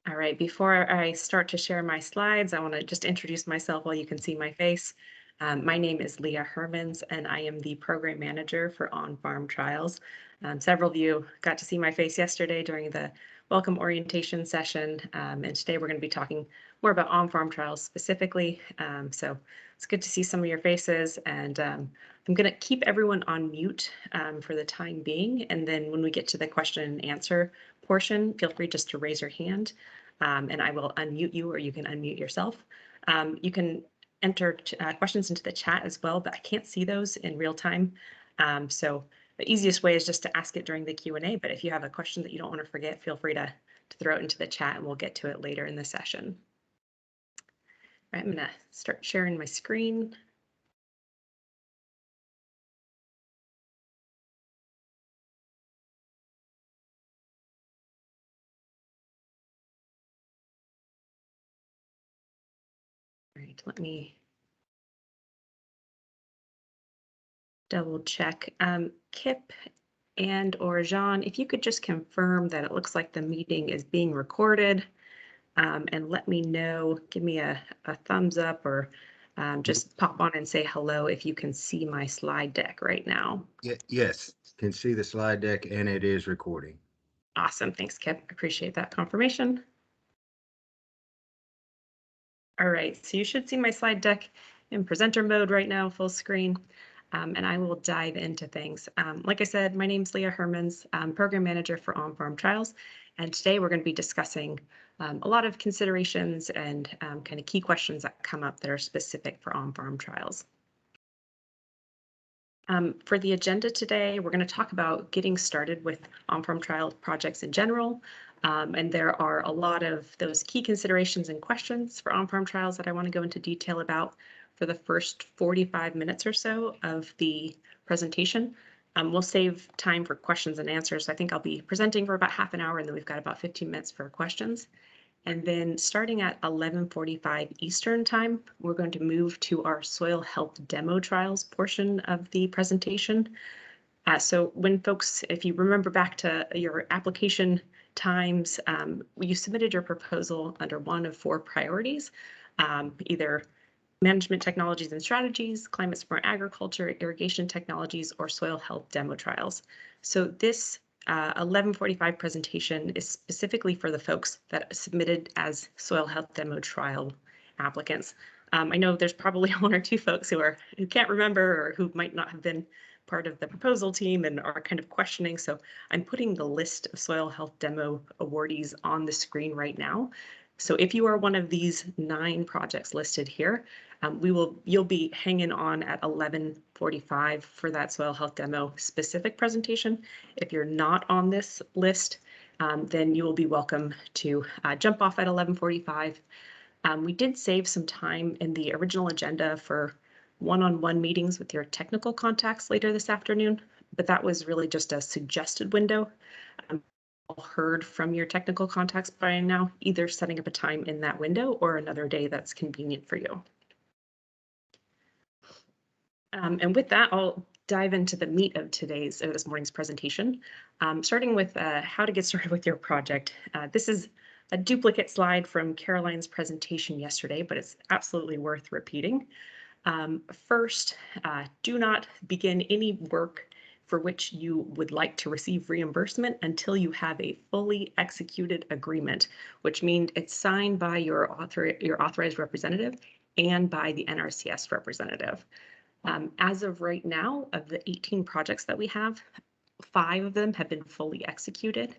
All right, before I start to share my slides, I want to just introduce myself while you can see my face. My name is Leah Hermans, and I am the program manager for on-farm trials. Several of you got to see my face yesterday during the welcome orientation session, and today we're going to be talking more about on-farm trials specifically. So it's good to see some of your faces, and I'm going to keep everyone on mute for the time being, and then when we get to the question and answer portion, feel free just to raise your hand. And I will unmute you, or you can unmute yourself. You can enter questions into the chat as well, but I can't see those in real time. So the easiest way is just to ask it during the Q&A, but if you have a question that you don't want to forget, feel free to throw it into the chat and we'll get to it later in the session. All right, I'm going to start sharing my screen. All right, let me double check. Kip and or Jean, if you could just confirm that it looks like the meeting is being recorded, and let me know, give me a thumbs up, or just pop on and say hello if you can see my slide deck right now. Yes, can see the slide deck and it is recording. Awesome, thanks Kip, appreciate that confirmation. All right, so you should see my slide deck in presenter mode right now, full screen. And I will dive into things. Like I said, my name is Leah Hermans, Program Manager for On-Farm Trials, and today we're going to be discussing a lot of considerations and kind of key questions that come up that are specific for on-farm trials. For the agenda today, we're going to talk about getting started with on-farm trial projects in general, and there are a lot of those key considerations and questions for on-farm trials that I want to go into detail about for the first 45 minutes or so of the presentation. We'll save time for questions and answers. I think I'll be presenting for about half an hour, and then we've got about 15 minutes for questions. And then starting at 11:45 Eastern time, we're going to move to our soil health demo trials portion of the presentation. So when folks, if you remember back to your application times, you submitted your proposal under one of 4 priorities, either management technologies and strategies, climate smart agriculture, irrigation technologies, or soil health demo trials. So this 11:45 presentation is specifically for the folks that submitted as soil health demo trial applicants. I know there's probably 1 or 2 folks who can't remember or who might not have been part of the proposal team and are kind of questioning. So I'm putting the list of soil health demo awardees on the screen right now. So if you are one of these 9 projects listed here, you'll be hanging on at 11:45 for that soil health demo specific presentation. If you're not on this list, then you will be welcome to jump off at 11:45. We did save some time in the original agenda for one-on-one meetings with your technical contacts later this afternoon, but that was really just a suggested window. Heard from your technical contacts by now, either setting up a time in that window or another day that's convenient for you. And with that, I'll dive into the meat of this morning's presentation, starting with how to get started with your project. This is a duplicate slide from Caroline's presentation yesterday, but it's absolutely worth repeating. First, do not begin any work for which you would like to receive reimbursement until you have a fully executed agreement, which means it's signed by your authorized representative and by the Nrcs representative. As of right now, of the 18 projects that we have, 5 of them have been fully executed.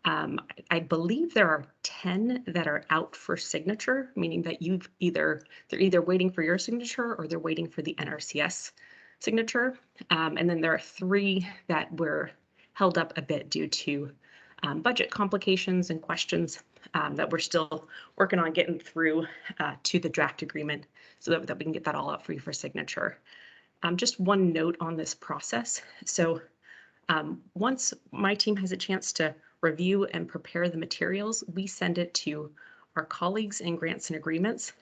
I believe there are 10 that are out for signature, meaning that they're either waiting for your signature or they're waiting for the Nrcs signature. And then there are 3 that were held up a bit due to budget complications and questions that we're still working on getting through to the draft agreement so that we can get that all out for you for signature. Just one note on this process. So once my team has a chance to review and prepare the materials, we send it to our colleagues in grants and agreements.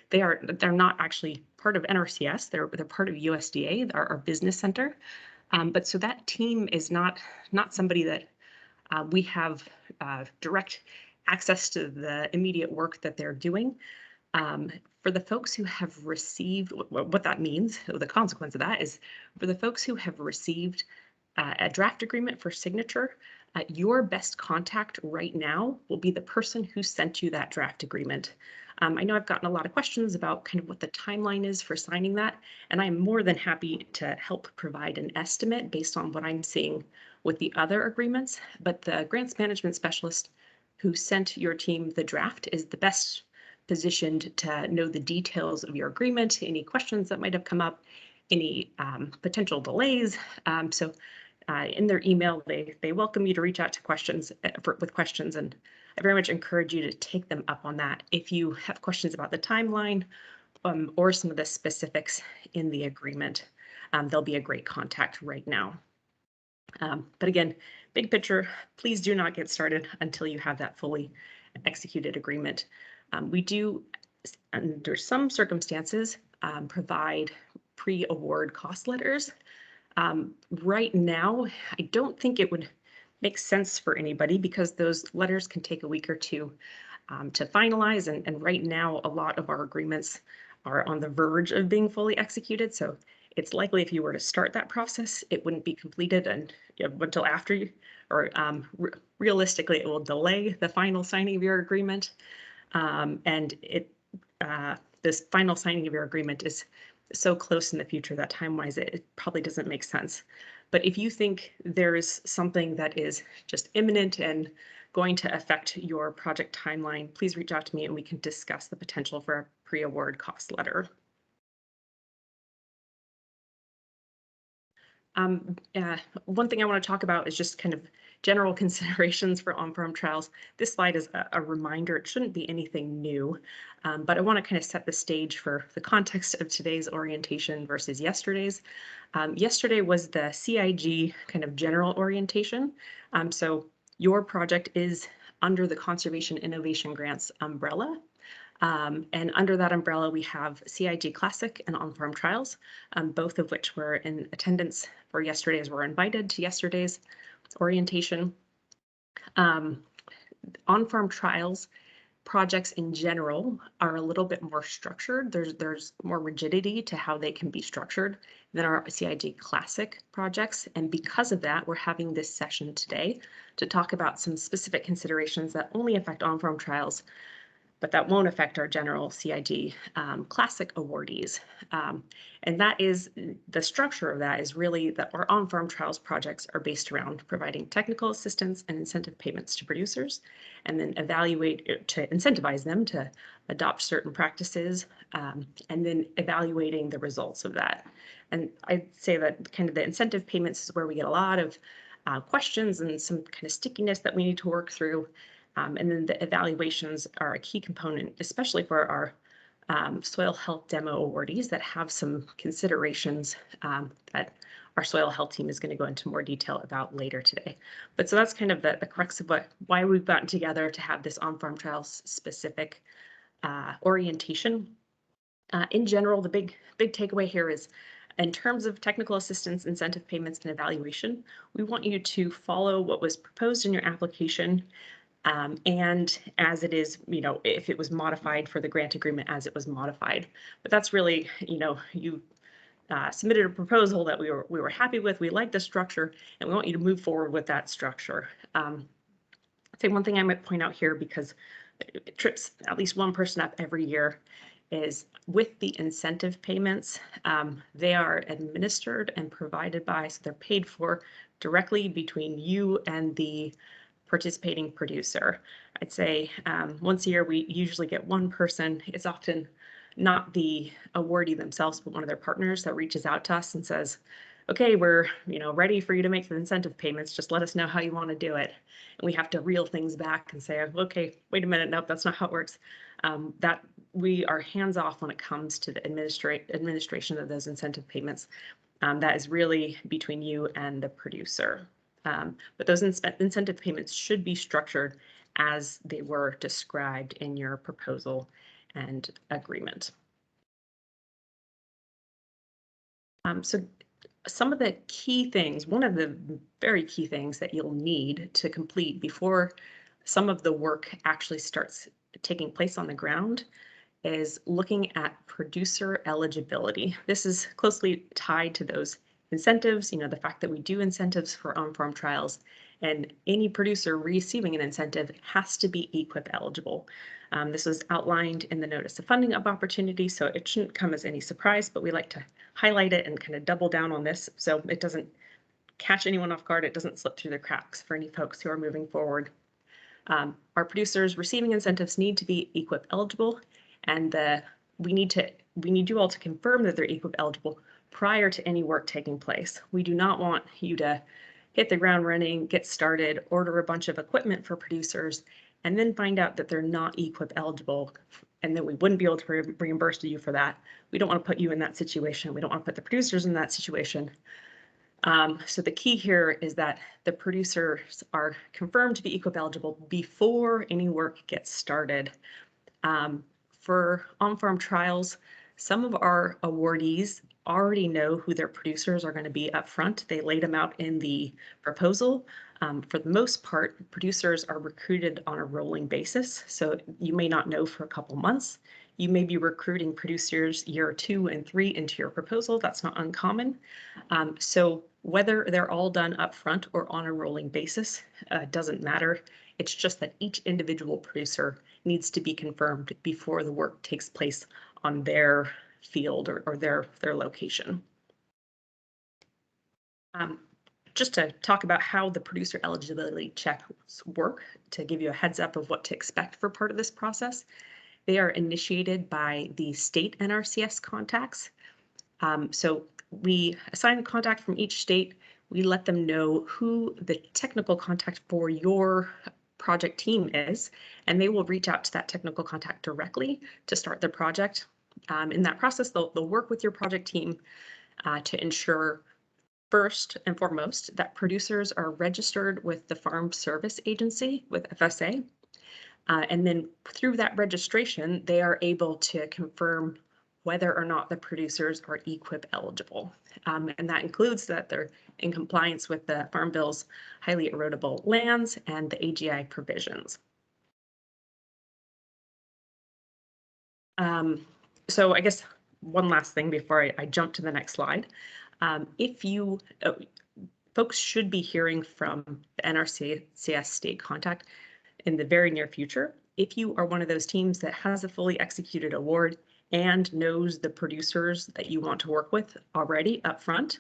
They're not actually part of Nrcs, they're part of USDA, our business center. But so that team is not somebody that we have direct access to the immediate work that they're doing. For the folks who have received, what that means, the consequence of that is for the folks who have received a draft agreement for signature, your best contact right now will be the person who sent you that draft agreement. I know I've gotten a lot of questions about kind of what the timeline is for signing that, and I'm more than happy to help provide an estimate based on what I'm seeing with the other agreements, but the grants management specialist who sent your team the draft is the best positioned to know the details of your agreement, any questions that might have come up, any potential delays. So in their email, they welcome you to reach out to questions with questions, and I very much encourage you to take them up on that. If you have questions about the timeline or some of the specifics in the agreement, they'll be a great contact right now. But again, big picture, please do not get started until you have that fully executed agreement. We do, under some circumstances, provide pre-award cost letters. Right now, I don't think it would make sense for anybody because those letters can take a week or two to finalize. And right now, a lot of our agreements are on the verge of being fully executed. So it's likely if you were to start that process, it wouldn't be completed until after you, or realistically, it will delay the final signing of your agreement. And this final signing of your agreement is so close in the future that time-wise, it probably doesn't make sense. But if you think there's something that is just imminent and going to affect your project timeline, please reach out to me and we can discuss the potential for a pre-award cost letter. One thing I want to talk about is just kind of general considerations for on-prem trials. This slide is a reminder. It shouldn't be anything new, but I want to kind of set the stage for the context of today's orientation versus yesterday's. Yesterday was the CIG kind of general orientation. So your project is under the Conservation Innovation Grants umbrella. And under that umbrella, we have CIG Classic and on-farm trials, both of which were in attendance for yesterday's, were invited to yesterday's orientation. On-farm trials projects in general are a little bit more structured. There's more rigidity to how they can be structured than our CIG Classic projects. And because of that, we're having this session today to talk about some specific considerations that only affect on-farm trials, but that won't affect our general CIG Classic awardees. And that is, the structure of that is really that our on-farm trials projects are based around providing technical assistance and incentive payments to producers, and then evaluate to incentivize them to adopt certain practices, and then evaluating the results of that. And I'd say that kind of the incentive payments is where we get a lot of questions and some kind of stickiness that we need to work through. And then the evaluations are a key component, especially for our soil health demo awardees that have some considerations that our soil health team is going to go into more detail about later today. But so that's kind of the crux of why we've gotten together to have this on-farm trials specific orientation. In general, the big takeaway here is, in terms of technical assistance, incentive payments, and evaluation, we want you to follow what was proposed in your application. And as it is, if it was modified for the grant agreement as it was modified. But that's really, you submitted a proposal that we were happy with. We like the structure, and we want you to move forward with that structure. I'd say one thing I might point out here, because it trips at least one person up every year, is with the incentive payments, they are administered and provided by, so they're paid for directly between you and the participating producer. I'd say once a year, we usually get one person. It's often not the awardee themselves, but one of their partners that reaches out to us and says, okay, we're ready for you to make the incentive payments. Just let us know how you want to do it. And we have to reel things back and say, okay, wait a minute. Nope, that's not how it works. That we are hands off when it comes to the administration of those incentive payments. That is really between you and the producer. But those incentive payments should be structured as they were described in your proposal and agreement. So some of the key things, one of the very key things that you'll need to complete before some of the work actually starts taking place on the ground is looking at producer eligibility. This is closely tied to those incentives, the fact that we do incentives for on-farm trials, and any producer receiving an incentive has to be EQIP eligible. This was outlined in the Notice of Funding of Opportunity, so it shouldn't come as any surprise, but we like to highlight it and kind of double down on this so it doesn't catch anyone off guard, it doesn't slip through the cracks for any folks who are moving forward. Our producers receiving incentives need to be EQIP eligible, and we need you all to confirm that they're EQIP eligible prior to any work taking place. We do not want you to hit the ground running, get started, order a bunch of equipment for producers, and then find out that they're not EQIP eligible, and that we wouldn't be able to reimburse you for that. We don't want to put you in that situation. We don't want to put the producers in that situation. So the key here is that the producers are confirmed to be EQIP eligible before any work gets started. For on-farm trials, some of our awardees already know who their producers are going to be up front. They laid them out in the proposal. For the most part, producers are recruited on a rolling basis, so you may not know for a couple months. You may be recruiting producers year 2 and 3 into your proposal. That's not uncommon. So whether they're all done up front or on a rolling basis doesn't matter. It's just that each individual producer needs to be confirmed before the work takes place on their field or their location. Just to talk about how the producer eligibility checks work, to give you a heads up of what to expect for part of this process, they are initiated by the state NRCS contacts. So we assign a contact from each state. We let them know who the technical contact for your project team is, and they will reach out to that technical contact directly to start the project. In that process, they'll work with your project team to ensure, first and foremost, that producers are registered with the Farm Service Agency, with FSA. And then through that registration, they are able to confirm whether or not the producers are EQIP eligible. And that includes that they're in compliance with the Farm Bill's highly erodible lands and the AGI provisions. So I guess one last thing before I jump to the next slide. Folks should be hearing from the NRCS state contact in the very near future. If you are one of those teams that has a fully executed award and knows the producers that you want to work with already up front,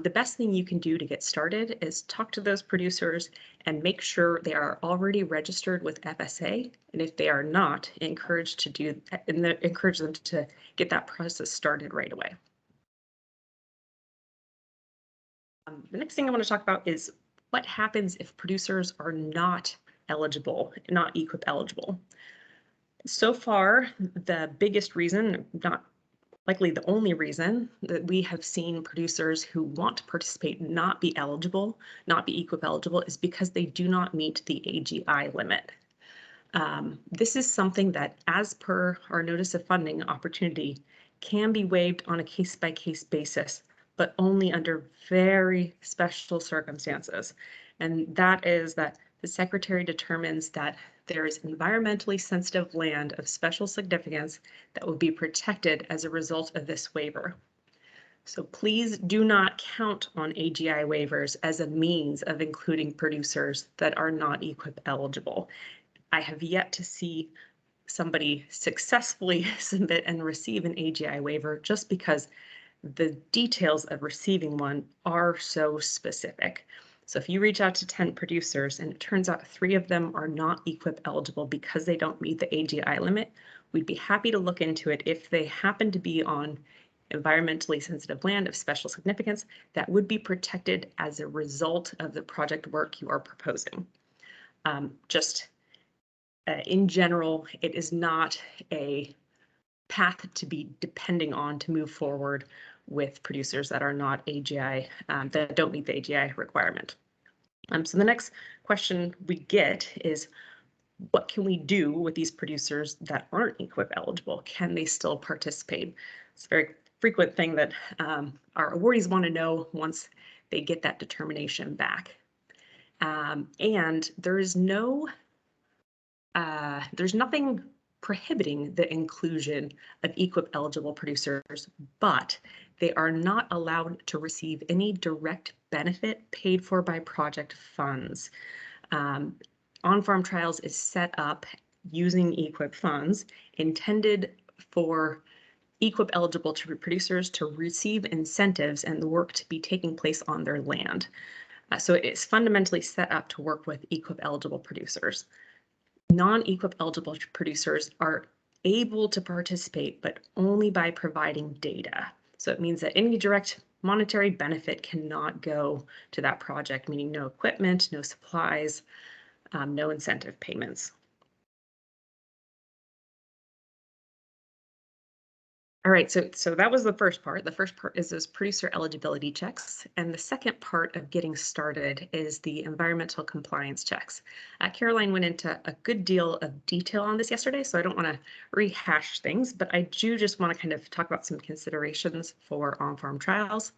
the best thing you can do to get started is talk to those producers and make sure they are already registered with FSA. And if they are not, encourage them to get that process started right away. The next thing I want to talk about is what happens if producers are not eligible, not EQIP eligible. So far, the biggest reason, not likely the only reason, that we have seen producers who want to participate not be eligible, not be EQIP eligible, is because they do not meet the AGI limit. This is something that, as per our Notice of Funding Opportunity, can be waived on a case-by-case basis, but only under very special circumstances. And that is that the Secretary determines that there is environmentally sensitive land of special significance that will be protected as a result of this waiver. So please do not count on AGI waivers as a means of including producers that are not EQIP eligible. I have yet to see somebody successfully submit and receive an AGI waiver just because the details of receiving one are so specific. So if you reach out to 10 producers and it turns out 3 of them are not EQIP eligible because they don't meet the AGI limit, we'd be happy to look into it if they happen to be on environmentally sensitive land of special significance that would be protected as a result of the project work you are proposing. In general, it is not a path to be depending on to move forward with producers that are not AGI, that don't meet the AGI requirement. So the next question we get is, what can we do with these producers that aren't EQIP eligible? Can they still participate? It's a very frequent thing that our awardees want to know once they get that determination back. And there is no there's nothing prohibiting the inclusion of EQIP eligible producers, but they are not allowed to receive any direct benefit paid for by project funds. On-farm trials is set up using EQIP funds intended for EQIP eligible producers to receive incentives and the work to be taking place on their land. So it's fundamentally set up to work with EQIP eligible producers. Non-EQIP eligible producers are able to participate, but only by providing data. So it means that any direct monetary benefit cannot go to that project, meaning no equipment, no supplies, no incentive payments. All right, so that was the first part. The first part is those producer eligibility checks. And the second part of getting started is the environmental compliance checks. Caroline went into a good deal of detail on this yesterday, so I don't want to rehash things, but I do just want to kind of talk about some considerations for on-farm trials.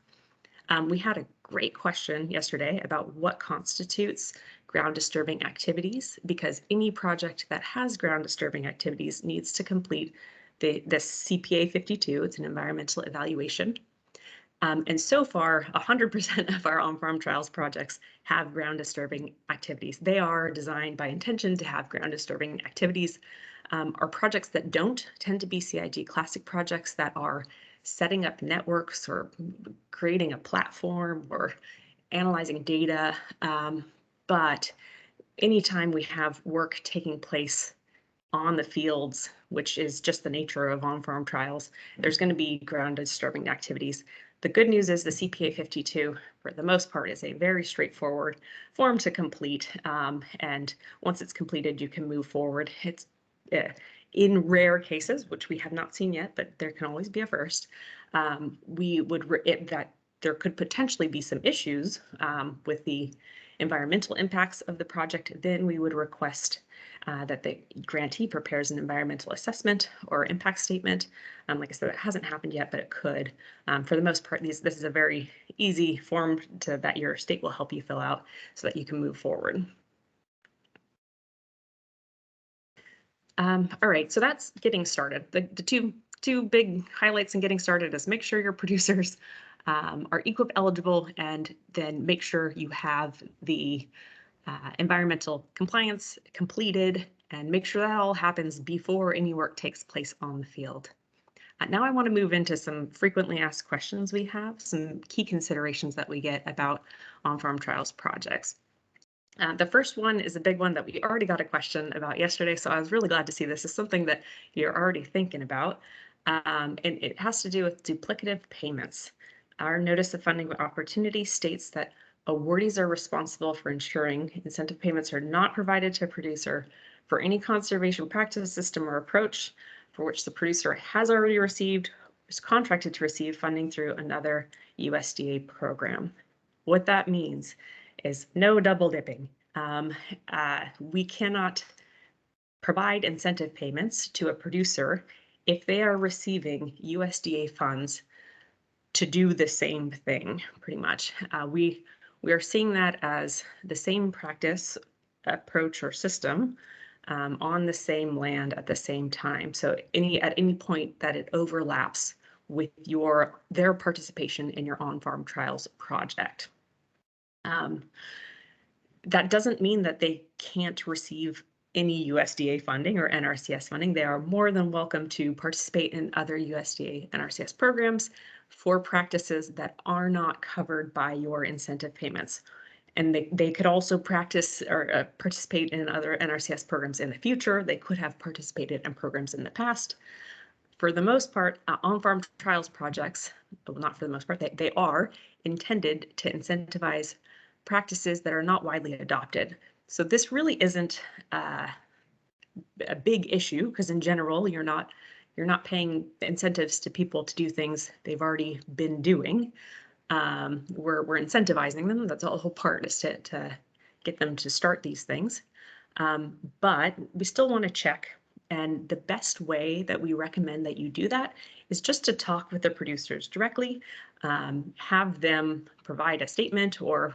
We had a great question yesterday about what constitutes ground disturbing activities, because any project that has ground disturbing activities needs to complete the CPA 52. It's an environmental evaluation. And so far, 100% of our on-farm trials projects have ground disturbing activities. They are designed by intention to have ground disturbing activities. Our projects that don't tend to be CIG classic projects that are setting up networks or creating a platform or analyzing data. But anytime we have work taking place on the fields, which is just the nature of on-farm trials, there's going to be ground disturbing activities. The good news is the CPA 52, for the most part, is a very straightforward form to complete. And once it's completed, you can move forward. It's in rare cases, which we have not seen yet, but there can always be a first, that there could potentially be some issues with the environmental impacts of the project. Then we would request that the grantee prepares an environmental assessment or impact statement. Like I said, it hasn't happened yet, but it could. For the most part, this is a very easy form that your state will help you fill out so that you can move forward. All right, so that's getting started. The two big highlights in getting started is make sure your producers are EQIP eligible, and then make sure you have the environmental compliance completed, and make sure that all happens before any work takes place on the field. Now I want to move into some frequently asked questions we have, some key considerations that we get about on-farm trials projects. The first one is a big one that we already got a question about yesterday, so I was really glad to see this is something that you're already thinking about, and it has to do with duplicative payments. Our Notice of Funding Opportunity states that awardees are responsible for ensuring incentive payments are not provided to a producer for any conservation practice, system, or approach for which the producer has already received or is contracted to receive funding through another USDA program. What that means is no double dipping. We cannot provide incentive payments to a producer if they are receiving USDA funds to do the same thing, pretty much. We are seeing that as the same practice, approach, or system on the same land at the same time. So at any point that it overlaps with their participation in your on-farm trials project. That doesn't mean that they can't receive any USDA funding or Nrcs funding. They are more than welcome to participate in other USDA Nrcs programs for practices that are not covered by your incentive payments. And they could also practice or participate in other Nrcs programs in the future. They could have participated in programs in the past. For the most part, on-farm trials projects, well, not for the most part, they are intended to incentivize practices that are not widely adopted. So this really isn't a big issue, because in general, you're not paying incentives to people to do things they've already been doing. We're incentivizing them. That's the whole part, is to get them to start these things. But we still want to check. And the best way that we recommend that you do that is just to talk with the producers directly, have them provide a statement or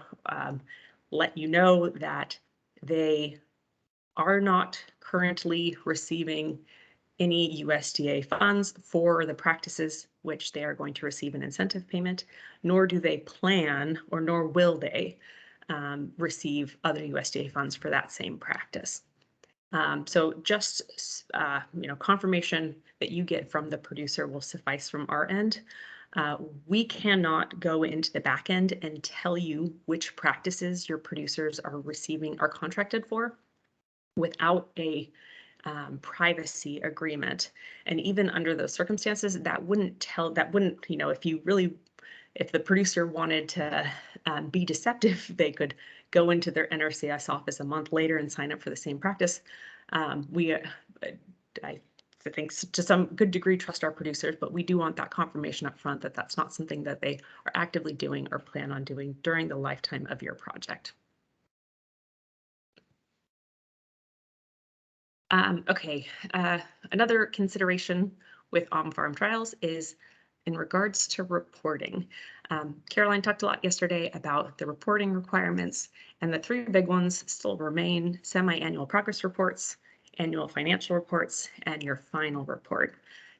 let you know that they are not currently receiving any USDA funds for the practices which they are going to receive an incentive payment, nor do they plan, or nor will they receive other USDA funds for that same practice. So just confirmation that you get from the producer will suffice from our end. We cannot go into the back end and tell you which practices your producers are contracted for without a privacy agreement. And even under those circumstances, that wouldn't, if the producer wanted to be deceptive, they could go into their Nrcs office a month later and sign up for the same practice. I think to some good degree trust our producers, but we do want that confirmation up front that that's not something that they are actively doing or plan on doing during the lifetime of your project. Another consideration with on-farm trials is in regards to reporting. Caroline talked a lot yesterday about the reporting requirements, and the three big ones still remain: semi-annual progress reports, annual financial reports, and your final report.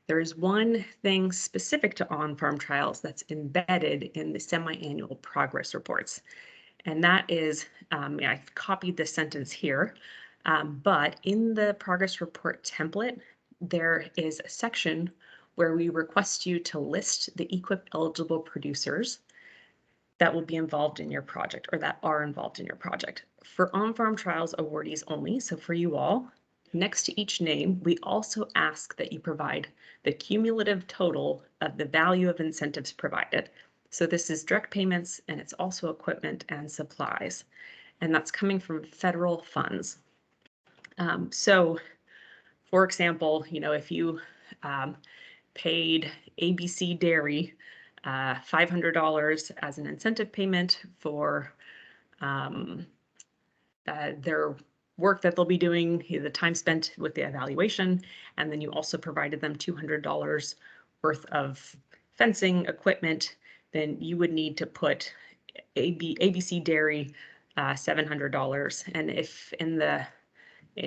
There is one thing specific to on-farm trials that's embedded in the semi-annual progress reports, and that is, I've copied this sentence here, but in the progress report template, there is a section where we request you to list the EQIP eligible producers that will be involved in your project, or that are involved in your project. For on-farm trials awardees only, so for you all, next to each name, we also ask that you provide the cumulative total of the value of incentives provided. So this is direct payments, and it's also equipment and supplies, and that's coming from federal funds. So, for example, if you paid ABC Dairy $500 as an incentive payment for their work that they'll be doing, the time spent with the evaluation, and then you also provided them $200 worth of fencing equipment, then you would need to put ABC Dairy $700. And if in the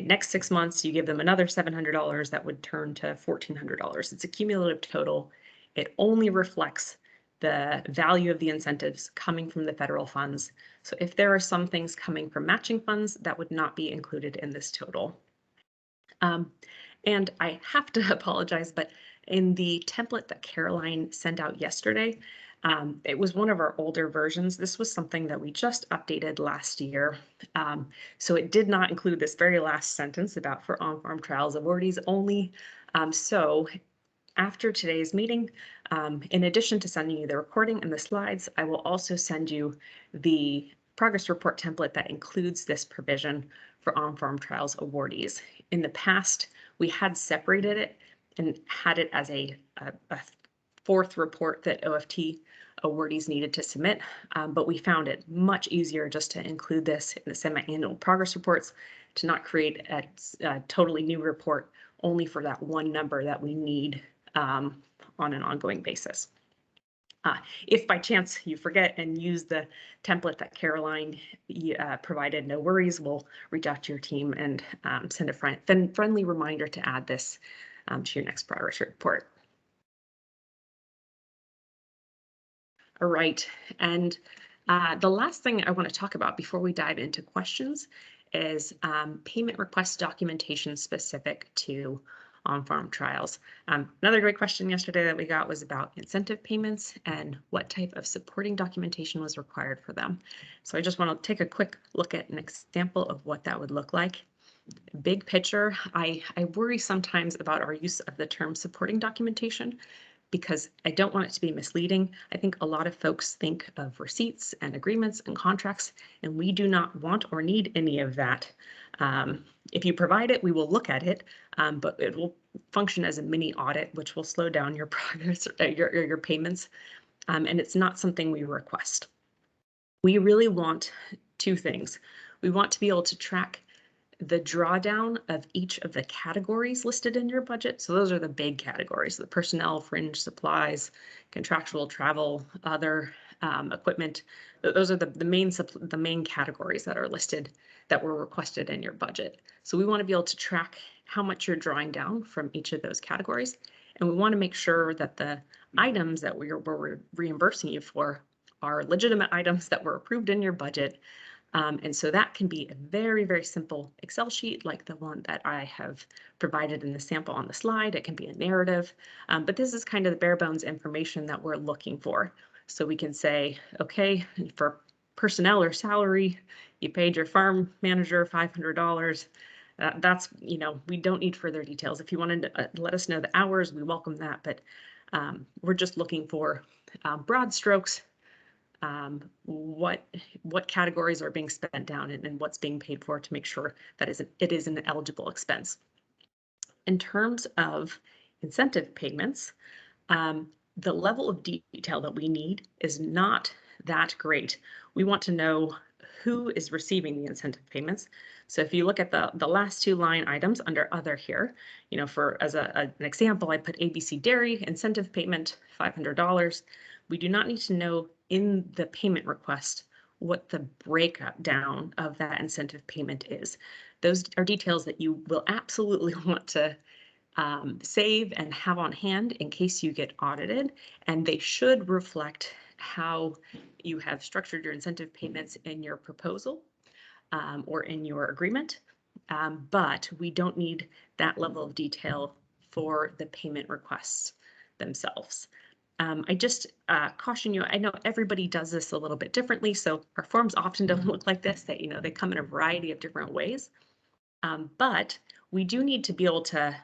next 6 months you give them another $700, that would turn to $1,400. It's a cumulative total. It only reflects the value of the incentives coming from the federal funds. So if there are some things coming from matching funds, that would not be included in this total. And I have to apologize, but in the template that Caroline sent out yesterday, it was one of our older versions. This was something that we just updated last year. So it did not include this very last sentence about for on-farm trials awardees only. So after today's meeting, in addition to sending you the recording and the slides, I will also send you the progress report template that includes this provision for on-farm trials awardees. In the past, we had separated it and had it as a fourth report that OFT awardees needed to submit, but we found it much easier just to include this in the semi-annual progress reports, to not create a totally new report only for that one number that we need on an ongoing basis. If by chance you forget and use the template that Caroline provided, no worries, we'll reach out to your team and send a friendly reminder to add this to your next progress report. All right, and the last thing I want to talk about before we dive into questions is payment request documentation specific to on-farm trials. Another great question yesterday that we got was about incentive payments and what type of supporting documentation was required for them. So I just want to take a quick look at an example of what that would look like. Big picture, I worry sometimes about our use of the term supporting documentation, because I don't want it to be misleading. I think a lot of folks think of receipts and agreements and contracts, and we do not want or need any of that. If you provide it, we will look at it, but it will function as a mini audit, which will slow down your progress, your payments, and it's not something we request. We really want two things. We want to be able to track the drawdown of each of the categories listed in your budget. So those are the big categories: the personnel, fringe, supplies, contractual, travel, other equipment. Those are the main categories that are listed that were requested in your budget. So we want to be able to track how much you're drawing down from each of those categories. And we want to make sure that the items that we're reimbursing you for are legitimate items that were approved in your budget. And so that can be a very, very simple Excel sheet like the one that I have provided in the sample on the slide. It can be a narrative, but this is kind of the bare bones information that we're looking for. So we can say, okay, for personnel or salary, you paid your farm manager $500. That's, we don't need further details. If you wanted to let us know the hours, we welcome that, but we're just looking for broad strokes, what categories are being spent down and what's being paid for to make sure that it is an eligible expense. In terms of incentive payments, the level of detail that we need is not that great. We want to know who is receiving the incentive payments. So if you look at the last two line items under other here, as an example, I put ABC Dairy incentive payment, $500. We do not need to know in the payment request what the breakdown of that incentive payment is. Those are details that you will absolutely want to save and have on hand in case you get audited, and they should reflect how you have structured your incentive payments in your proposal or in your agreement, but we don't need that level of detail for the payment requests themselves. I just caution you, I know everybody does this a little bit differently, so our forms often don't look like this, that they come in a variety of different ways, but we do need to be able to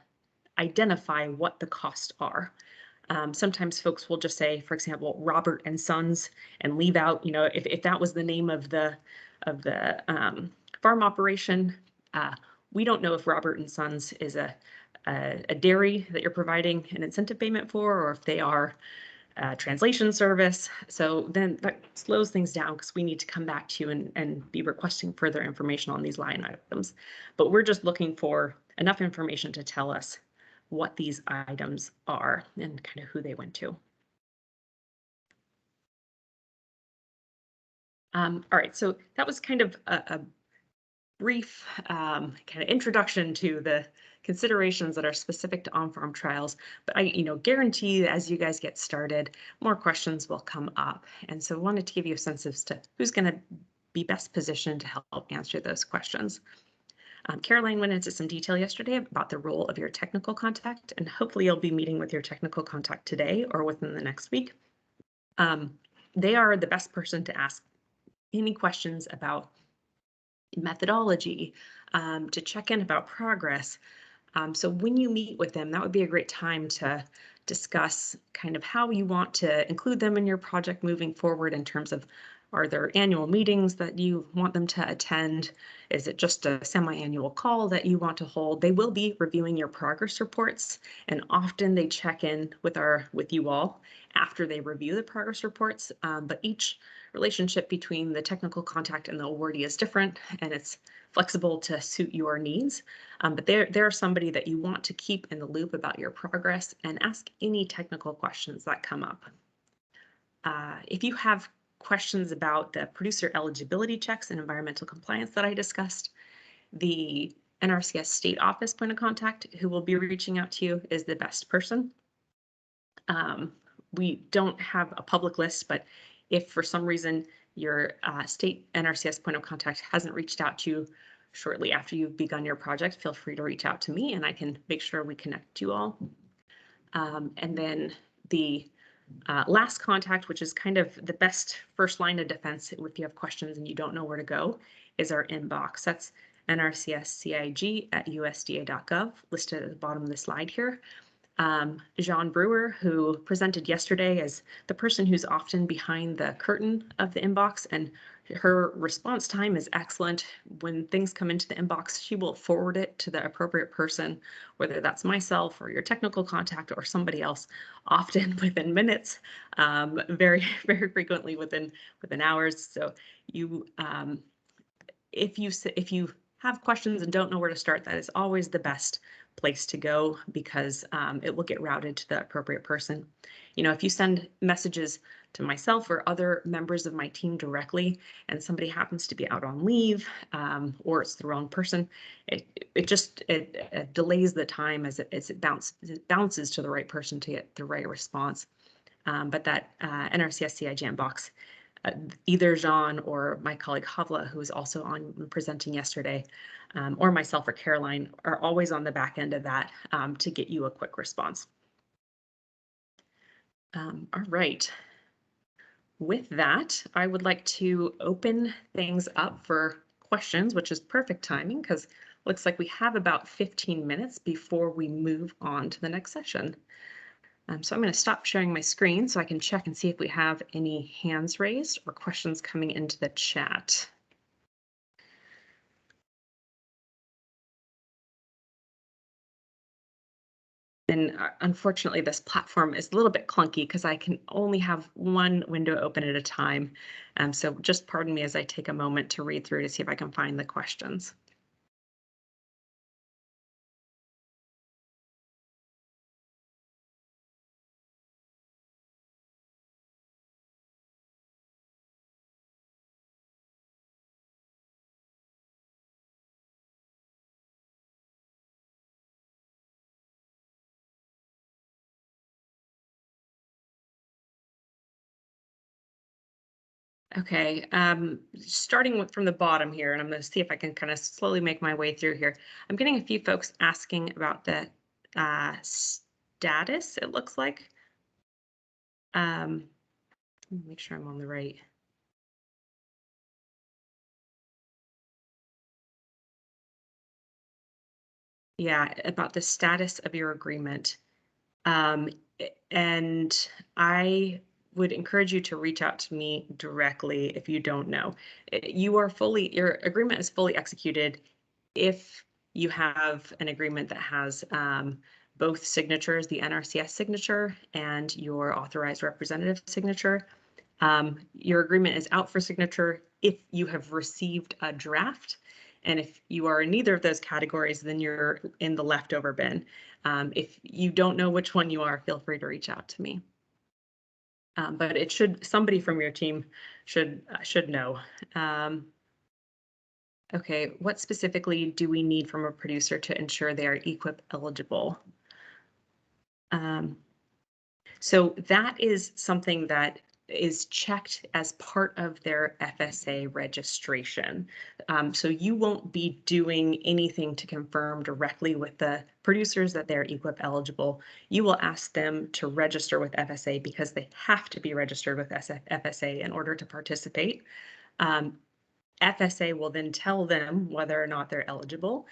identify what the costs are. Sometimes folks will just say, for example, Robert and Sons, and leave out, if that was the name of the farm operation. We don't know if Robert and Sons is a dairy that you're providing an incentive payment for, or if they are a translation service. So then that slows things down because we need to come back to you and be requesting further information on these line items. But we're just looking for enough information to tell us what these items are and kind of who they went to. All right, so that was kind of a brief kind of introduction to the considerations that are specific to on-farm trials, but I guarantee that as you guys get started, more questions will come up. And so I wanted to give you a sense as to who's going to be best positioned to help answer those questions. Caroline went into some detail yesterday about the role of your technical contact, and hopefully you'll be meeting with your technical contact today or within the next week. They are the best person to ask any questions about methodology, to check in about progress. So when you meet with them, that would be a great time to discuss kind of how you want to include them in your project moving forward in terms of, are there annual meetings that you want them to attend? Is it just a semi-annual call that you want to hold? They will be reviewing your progress reports, and often they check in with you all after they review the progress reports. But each relationship between the technical contact and the awardee is different, and it's flexible to suit your needs. But they're somebody that you want to keep in the loop about your progress and ask any technical questions that come up. If you have questions about the producer eligibility checks and environmental compliance that I discussed, the Nrcs state office point of contact who will be reaching out to you is the best person. We don't have a public list, but if for some reason your state Nrcs point of contact hasn't reached out to you shortly after you've begun your project, feel free to reach out to me and I can make sure we connect you all. And then the last contact, which is kind of the best first line of defense if you have questions and you don't know where to go, is our inbox. That's nrcs.cig@usda.gov, listed at the bottom of the slide here. Jean Brewer, who presented yesterday, is the person who's often behind the curtain of the inbox, and her response time is excellent. When things come into the inbox, she will forward it to the appropriate person, whether that's myself or your technical contact or somebody else, often within minutes, very, very frequently within hours. So if you have questions and don't know where to start, that is always the best place to go because it will get routed to the appropriate person. If you send messages to myself or other members of my team directly, and somebody happens to be out on leave, or it's the wrong person, it just delays the time as it bounces to the right person to get the right response. But that NRCS CIG box, either Jean or my colleague Havla, who was also on presenting yesterday, or myself or Caroline, are always on the back end of that to get you a quick response. All right. With that, I would like to open things up for questions, which is perfect timing because looks like we have about 15 minutes before we move on to the next session. So I'm going to stop sharing my screen so I can check and see if we have any hands raised or questions coming into the chat. And unfortunately, this platform is a little bit clunky because I can only have one window open at a time. So just pardon me as I take a moment to read through to see if I can find the questions. Okay, starting from the bottom here, and I'm going to see if I can kind of slowly make my way through here. I'm getting a few folks asking about the status, it looks like. Let me make sure I'm on the right. Yeah, about the status of your agreement. And I would encourage you to reach out to me directly if you don't know. Your agreement is fully executed if you have an agreement that has both signatures, the NRCS signature and your authorized representative signature. Your agreement is out for signature if you have received a draft. And if you are in neither of those categories, then you're in the leftover bin. If you don't know which one you are, feel free to reach out to me. But somebody from your team should know. Okay, what specifically do we need from a producer to ensure they are EQIP eligible? So that is something that is checked as part of their FSA registration. So you won't be doing anything to confirm directly with the producers that they're EQIP eligible. You will ask them to register with FSA because they have to be registered with FSA in order to participate. FSA will then tell them whether or not they're eligible,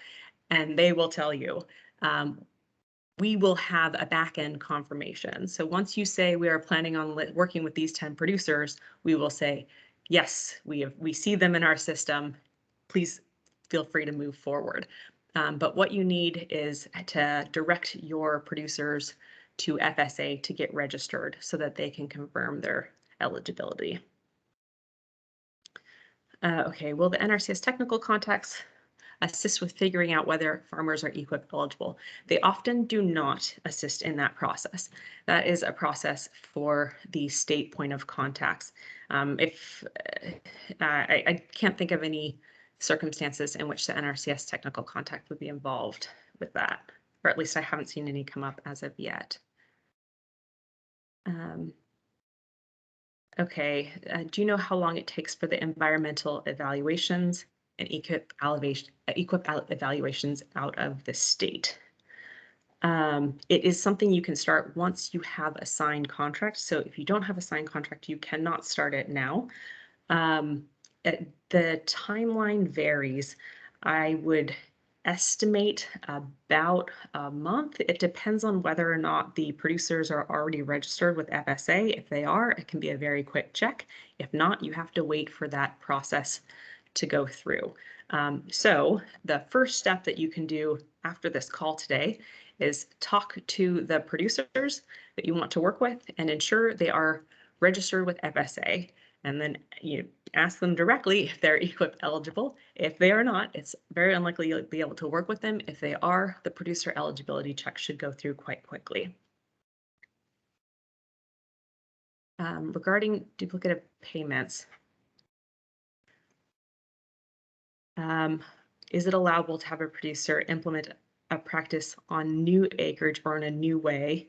and they will tell you. We will have a back-end confirmation. So once you say we are planning on working with these 10 producers, we will say, yes, we see them in our system. Please feel free to move forward. But what you need is to direct your producers to FSA to get registered so that they can confirm their eligibility. Okay, will the NRCS technical contacts assist with figuring out whether farmers are EQIP eligible? They often do not assist in that process. That is a process for the state point of contacts. I can't think of any circumstances in which the NRCS technical contact would be involved with that, or at least I haven't seen any come up as of yet. Okay, do you know how long it takes for the environmental evaluations and EQIP evaluations out of the state? It is something you can start once you have a signed contract. So if you don't have a signed contract, you cannot start it now. The timeline varies. I would estimate about a month. It depends on whether or not the producers are already registered with FSA. If they are, it can be a very quick check. If not, you have to wait for that process to go through. So the first step that you can do after this call today is talk to the producers that you want to work with and ensure they are registered with FSA. And then you ask them directly if they're EQIP eligible. If they are not, it's very unlikely you'll be able to work with them. If they are, the producer eligibility check should go through quite quickly. Regarding duplicative payments, is it allowable to have a producer implement a practice on new acreage or in a new way,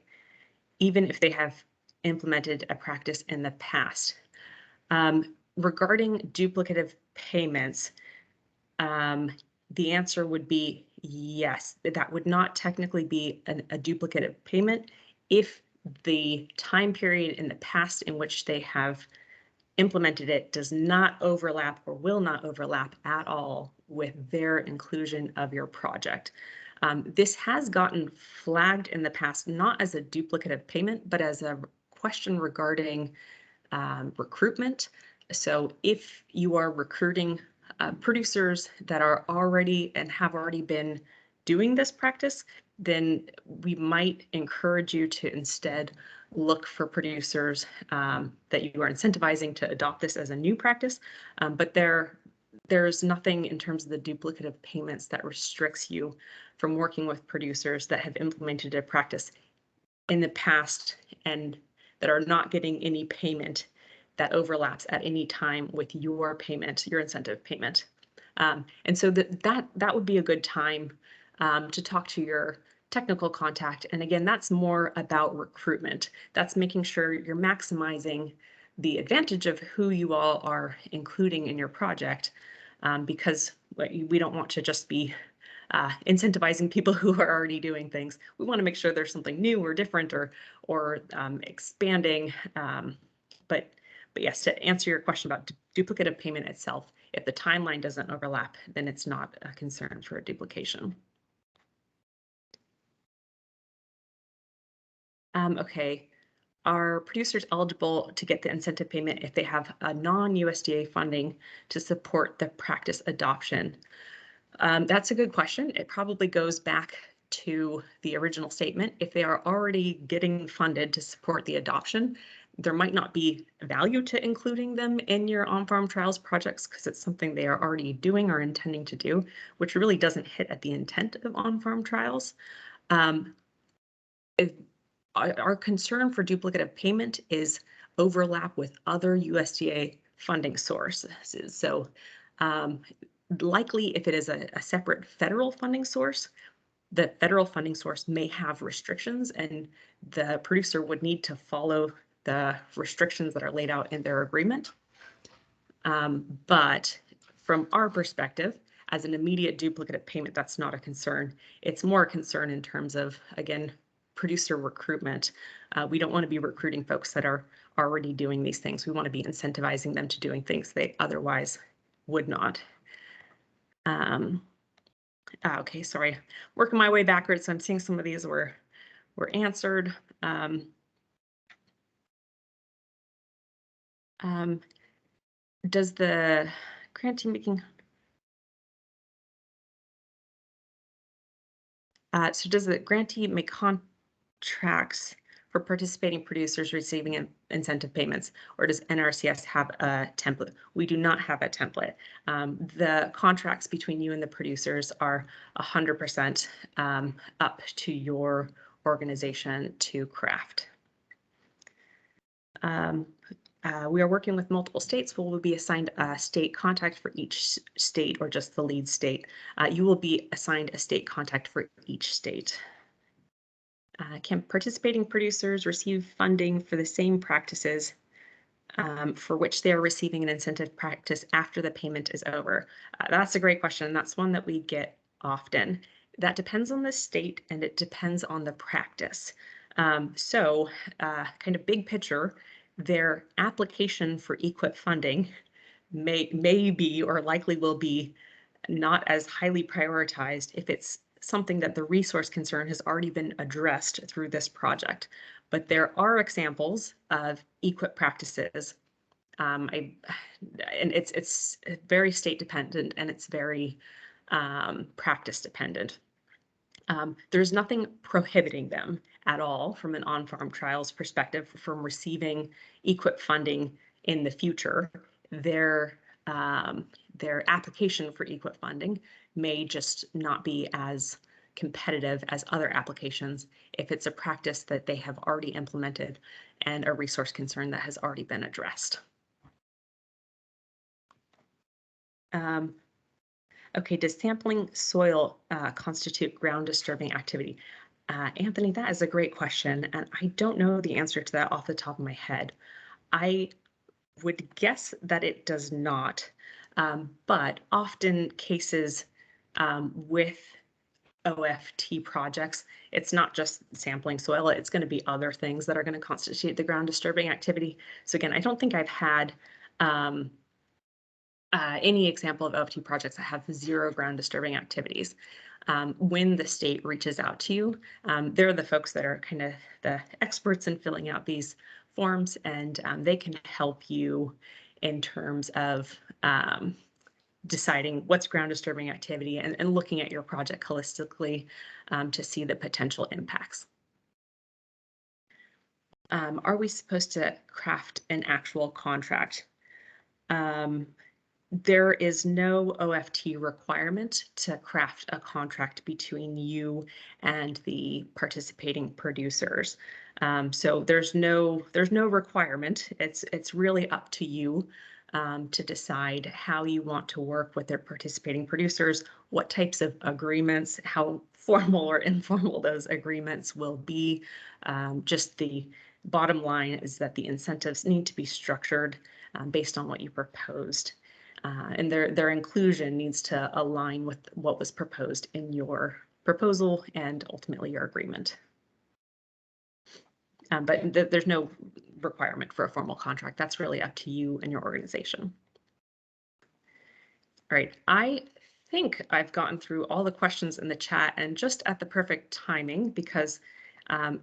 even if they have implemented a practice in the past? Regarding duplicative payments, the answer would be yes. That would not technically be a duplicative payment if the time period in the past in which they have implemented it does not overlap or will not overlap at all with their inclusion of your project. This has gotten flagged in the past, not as a duplicative payment, but as a question regarding recruitment. So if you are recruiting producers that are already and have already been doing this practice, then we might encourage you to instead look for producers that you are incentivizing to adopt this as a new practice. But there's nothing in terms of the duplicative payments that restricts you from working with producers that have implemented a practice in the past and that are not getting any payment that overlaps at any time with your payment, your incentive payment. And so that would be a good time to talk to your technical contact. And again, that's more about recruitment. That's making sure you're maximizing the advantage of who you all are including in your project, because we don't want to just be incentivizing people who are already doing things. We want to make sure there's something new or different or expanding. But yes, to answer your question about duplicative payment itself, if the timeline doesn't overlap, then it's not a concern for a duplication. Okay, are producers eligible to get the incentive payment if they have a non-USDA funding to support the practice adoption? That's a good question. It probably goes back to the original statement. If they are already getting funded to support the adoption, there might not be value to including them in your on-farm trials projects because it's something they are already doing or intending to do, which really doesn't hit at the intent of on-farm trials. Our concern for duplicative payment is overlap with other USDA funding sources. So likely if it is a separate federal funding source, the federal funding source may have restrictions and the producer would need to follow the restrictions that are laid out in their agreement. But from our perspective, as an immediate duplicative payment, that's not a concern. It's more a concern in terms of, again, producer recruitment. We don't want to be recruiting folks that are already doing these things. We want to be incentivizing them to doing things they otherwise would not. Okay, sorry, working my way backwards. So I'm seeing some of these were answered. Does the grantee making so does the grantee make contracts for participating producers receiving incentive payments, or does Nrcs have a template? We do not have a template. The contracts between you and the producers are 100% up to your organization to craft. We are working with multiple states. Will be assigned a state contact for each state or just the lead state? You will be assigned a state contact for each state. Can participating producers receive funding for the same practices for which they are receiving an incentive practice after the payment is over? That's a great question. That's one that we get often. That depends on the state and it depends on the practice. So kind of big picture, their application for EQIP funding may be or likely will be not as highly prioritized if it's something that the resource concern has already been addressed through this project. But there are examples of EQIP practices. And it's very state dependent and it's very practice dependent. There's nothing prohibiting them at all from an on-farm trials perspective from receiving EQIP funding in the future. Their application for EQIP funding may just not be as competitive as other applications if it's a practice that they have already implemented and a resource concern that has already been addressed. Okay, does sampling soil constitute ground disturbing activity? Anthony, that is a great question, and I don't know the answer to that off the top of my head. I would guess that it does not, but often cases with OFT projects, it's not just sampling soil, it's going to be other things that are going to constitute the ground disturbing activity. So again, I don't think I've had any example of OFT projects that have 0 ground disturbing activities. When the state reaches out to you, they're the folks that are kind of the experts in filling out these forms, and they can help you in terms of deciding what's ground disturbing activity and looking at your project holistically to see the potential impacts. Are we supposed to craft an actual contract? There is no OFT requirement to craft a contract between you and the participating producers. So there's no requirement. It's really up to you to decide how you want to work with their participating producers, what types of agreements, how formal or informal those agreements will be. Just the bottom line is that the incentives need to be structured based on what you proposed. And their inclusion needs to align with what was proposed in your proposal and ultimately your agreement. But there's no requirement for a formal contract. That's really up to you and your organization. All right, I think I've gotten through all the questions in the chat and just at the perfect timing because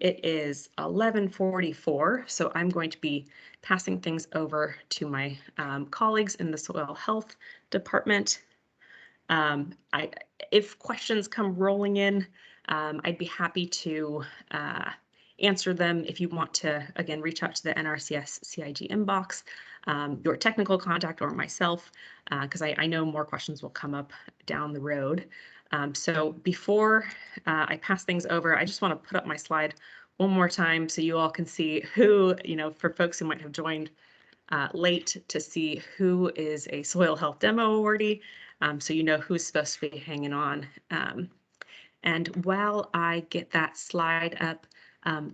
it is 11:44, so I'm going to be passing things over to my colleagues in the soil health department. If questions come rolling in, I'd be happy to answer them. If you want to, again, reach out to the Nrcs CIG inbox, your technical contact or myself, because I know more questions will come up down the road. So before I pass things over, I just want to put up my slide one more time so you all can see who, for folks who might have joined late, to see who is a soil health demo awardee, so you know who's supposed to be hanging on. And while I get that slide up,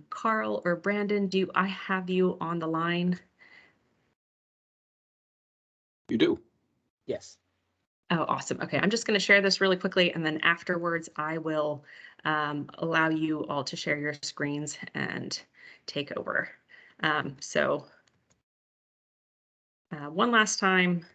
Carl or Brandon, do I have you on the line? You do. Yes. Oh, awesome. Okay, I'm just going to share this really quickly, and then afterwards I will allow you all to share your screens and take over. One last time,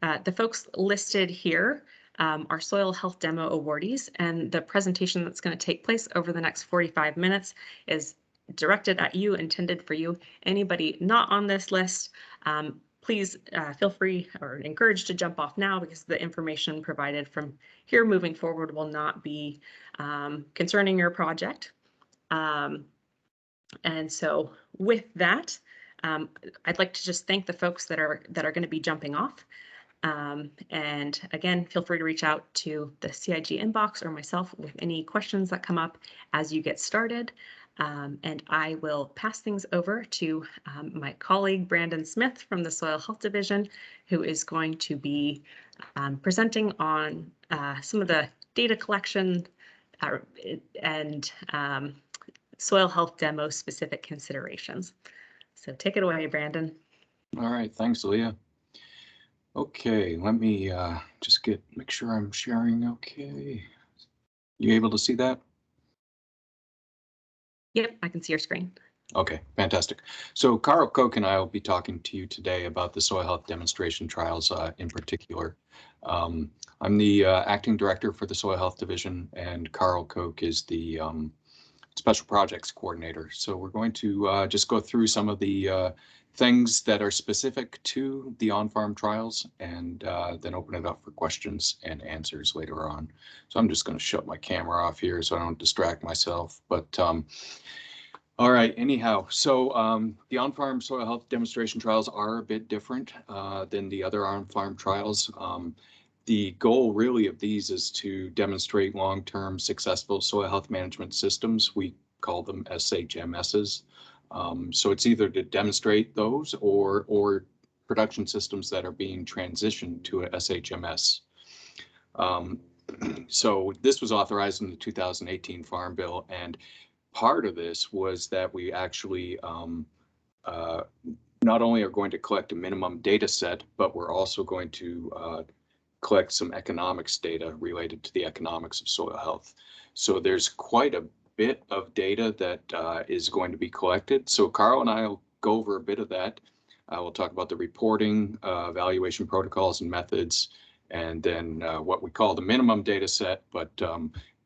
the folks listed here are soil health demo awardees, and the presentation that's going to take place over the next 45 minutes is directed at you, intended for you. Anybody not on this list, please feel free or encouraged to jump off now because the information provided from here moving forward will not be concerning your project. And so with that, I'd like to just thank the folks that are going to be jumping off. And again, feel free to reach out to the CIG inbox or myself with any questions that come up as you get started. And I will pass things over to my colleague, Brandon Smith from the Soil Health Division, who is going to be presenting on some of the data collection and soil health demo specific considerations. So take it away, Brandon. All right, thanks, Leah. Okay, let me just make sure I'm sharing okay. You able to see that? Yep, I can see your screen. Okay, fantastic. So Carl Koch and I will be talking to you today about the soil health demonstration trials in particular. I'm the acting director for the Soil Health Division, and Carl Koch is the Special Projects Coordinator. So we're going to just go through some of the things that are specific to the on-farm trials and then open it up for questions and answers later on. So I'm just going to shut my camera off here so I don't distract myself. But all right, anyhow, so the on-farm soil health demonstration trials are a bit different than the other on-farm trials. The goal really of these is to demonstrate long-term successful soil health management systems. We call them SHMSs. So it's either to demonstrate those or production systems that are being transitioned to a SHMS. So this was authorized in the 2018 Farm Bill, and part of this was that we actually not only are going to collect a minimum data set, but we're also going to collect some economics data related to the economics of soil health. So there's quite a bit of data that is going to be collected. So Carl and I will go over a bit of that. We'll talk about the reporting, evaluation protocols and methods, and then what we call the minimum data set, but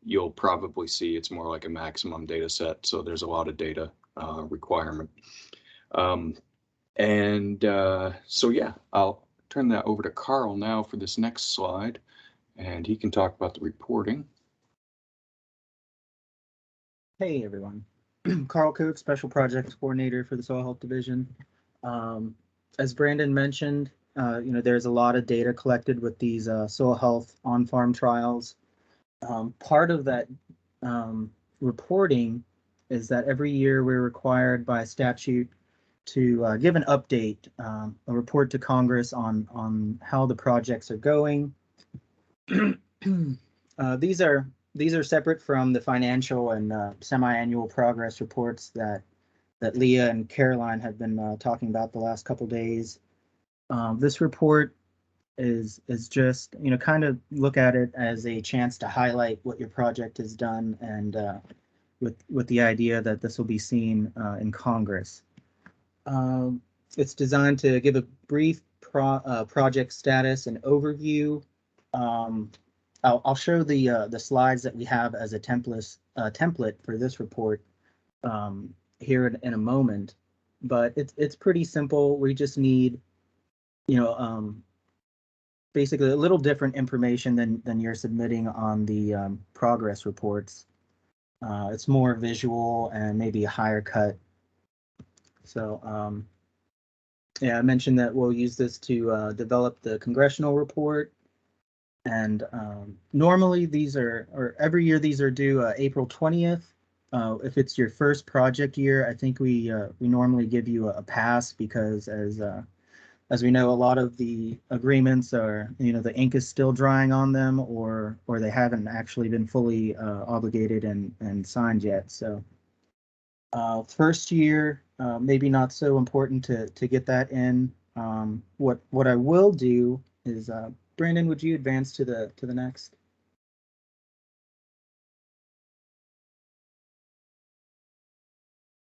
you'll probably see it's more like a maximum data set. So there's a lot of data requirement. So yeah, I'll turn that over to Carl now for this next slide, and he can talk about the reporting. Hey everyone, Carl Coates, Special Projects Coordinator for the Soil Health Division. As Brandon mentioned, there's a lot of data collected with these soil health on-farm trials. Part of that reporting is that every year we're required by statute to give an update, a report to Congress on how the projects are going. These are separate from the financial and semi-annual progress reports that Leah and Caroline have been talking about the last couple days. This report is just, kind of look at it as a chance to highlight what your project has done, and with the idea that this will be seen in Congress. It's designed to give a brief project status and overview. I'll show the slides that we have as a template for this report here in a moment, but it's pretty simple. We just need, basically a little different information than you're submitting on the progress reports. It's more visual and maybe a higher cut. So yeah, I mentioned that we'll use this to develop the congressional report. And normally these are, or every year these are due April 20th. If it's your first project year, I think we normally give you a pass, because as we know, a lot of the agreements are, the ink is still drying on them, or they haven't actually been fully obligated and signed yet. So first year, maybe not so important to get that in. What I will do is, Brandon, would you advance to the next?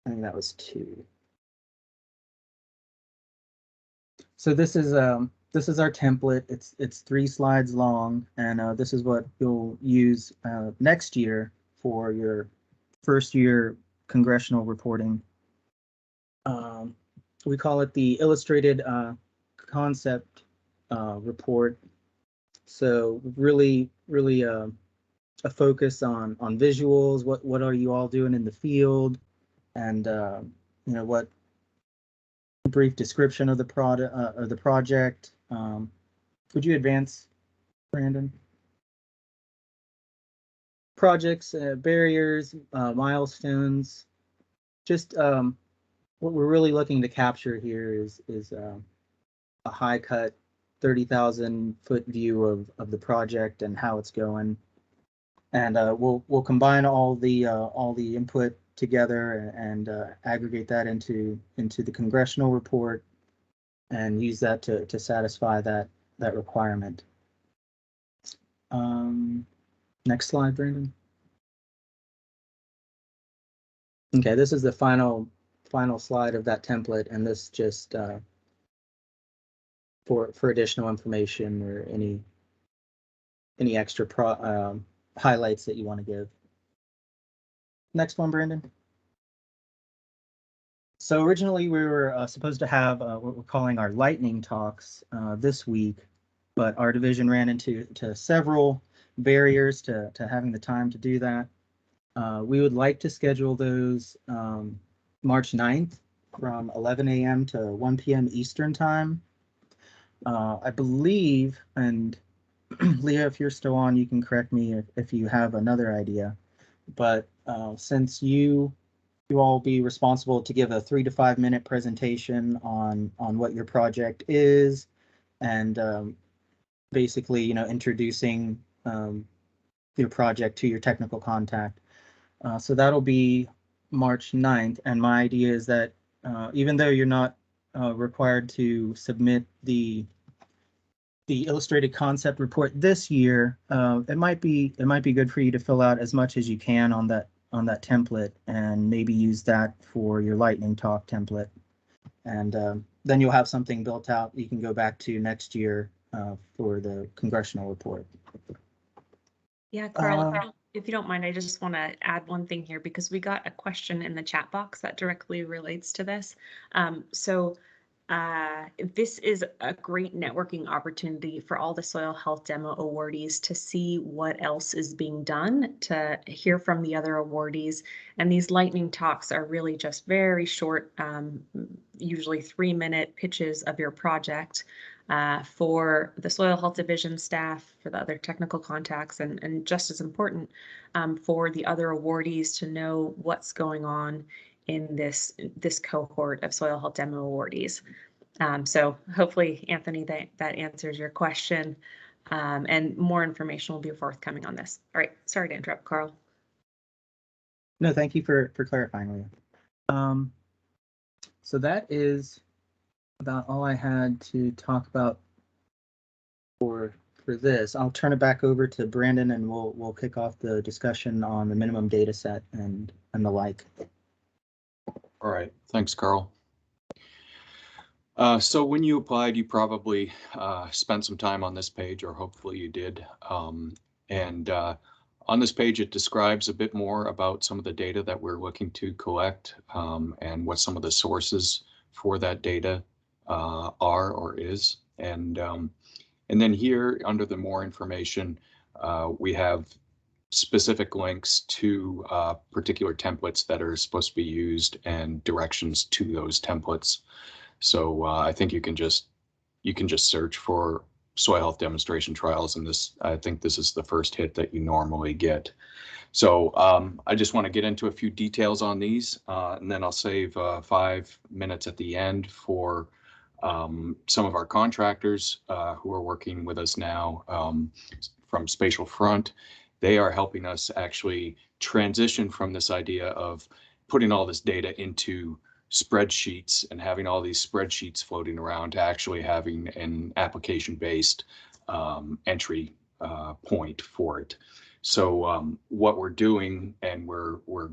I think that was 2. So this is our template. It's 3 slides long, and this is what you'll use next year for your first year congressional reporting. We call it the illustrated concept report. So really a focus on visuals. What are you all doing in the field, and what brief description of the product or the project. Would you advance, Brandon? Projects, barriers, milestones. Just what we're really looking to capture here is a high cut 30,000 foot view of the project and how it's going, and we'll combine all the input together and aggregate that into the congressional report and use that to satisfy that requirement. Next slide, Brandon. Okay, this is the final slide of that template, and this just for additional information or any extra highlights that you want to give. Next one, Brandon. So originally we were supposed to have what we're calling our lightning talks this week, but our division ran into several barriers to having the time to do that. We would like to schedule those March 9th from 11 a.m. to 1 p.m. Eastern time. I believe, and Leah, if you're still on, you can correct me if you have another idea. But since you all be responsible to give a 3 to 5 minute presentation on what your project is, and basically, introducing your project to your technical contact. So that'll be March 9th. And my idea is that even though you're not required to submit the illustrated concept report this year, it might be good for you to fill out as much as you can on that template, and maybe use that for your lightning talk template. And then you'll have something built out you can go back to next year for the congressional report. Yeah, Carl, if you don't mind, I just want to add one thing here, because we got a question in the chat box that directly relates to this. This is a great networking opportunity for all the soil health demo awardees to see what else is being done, to hear from the other awardees. And these lightning talks are really just very short, usually 3-minute pitches of your project for the soil health division staff, for the other technical contacts, and just as important, for the other awardees to know what's going on in this cohort of soil health demo awardees. So hopefully, Anthony, that answers your question, and more information will be forthcoming on this. All right, sorry to interrupt, Carl. No, thank you for clarifying, Leah. So that is about all I had to talk about for this. I'll turn it back over to Brandon, and we'll kick off the discussion on the minimum data set and the like. All right, thanks, Carl. So when you applied, you probably spent some time on this page, or hopefully you did. On this page, it describes a bit more about some of the data that we're looking to collect, and what some of the sources for that data are or is. And then here, under the more information, we have specific links to particular templates that are supposed to be used and directions to those templates. So I think you can just search for soil health demonstration trials, and I think this is the first hit that you normally get. So I just want to get into a few details on these, and then I'll save 5 minutes at the end for some of our contractors who are working with us now from Spatial Front. They are helping us actually transition from this idea of putting all this data into spreadsheets and having all these spreadsheets floating around to actually having an application-based entry point for it. So what we're doing, and we're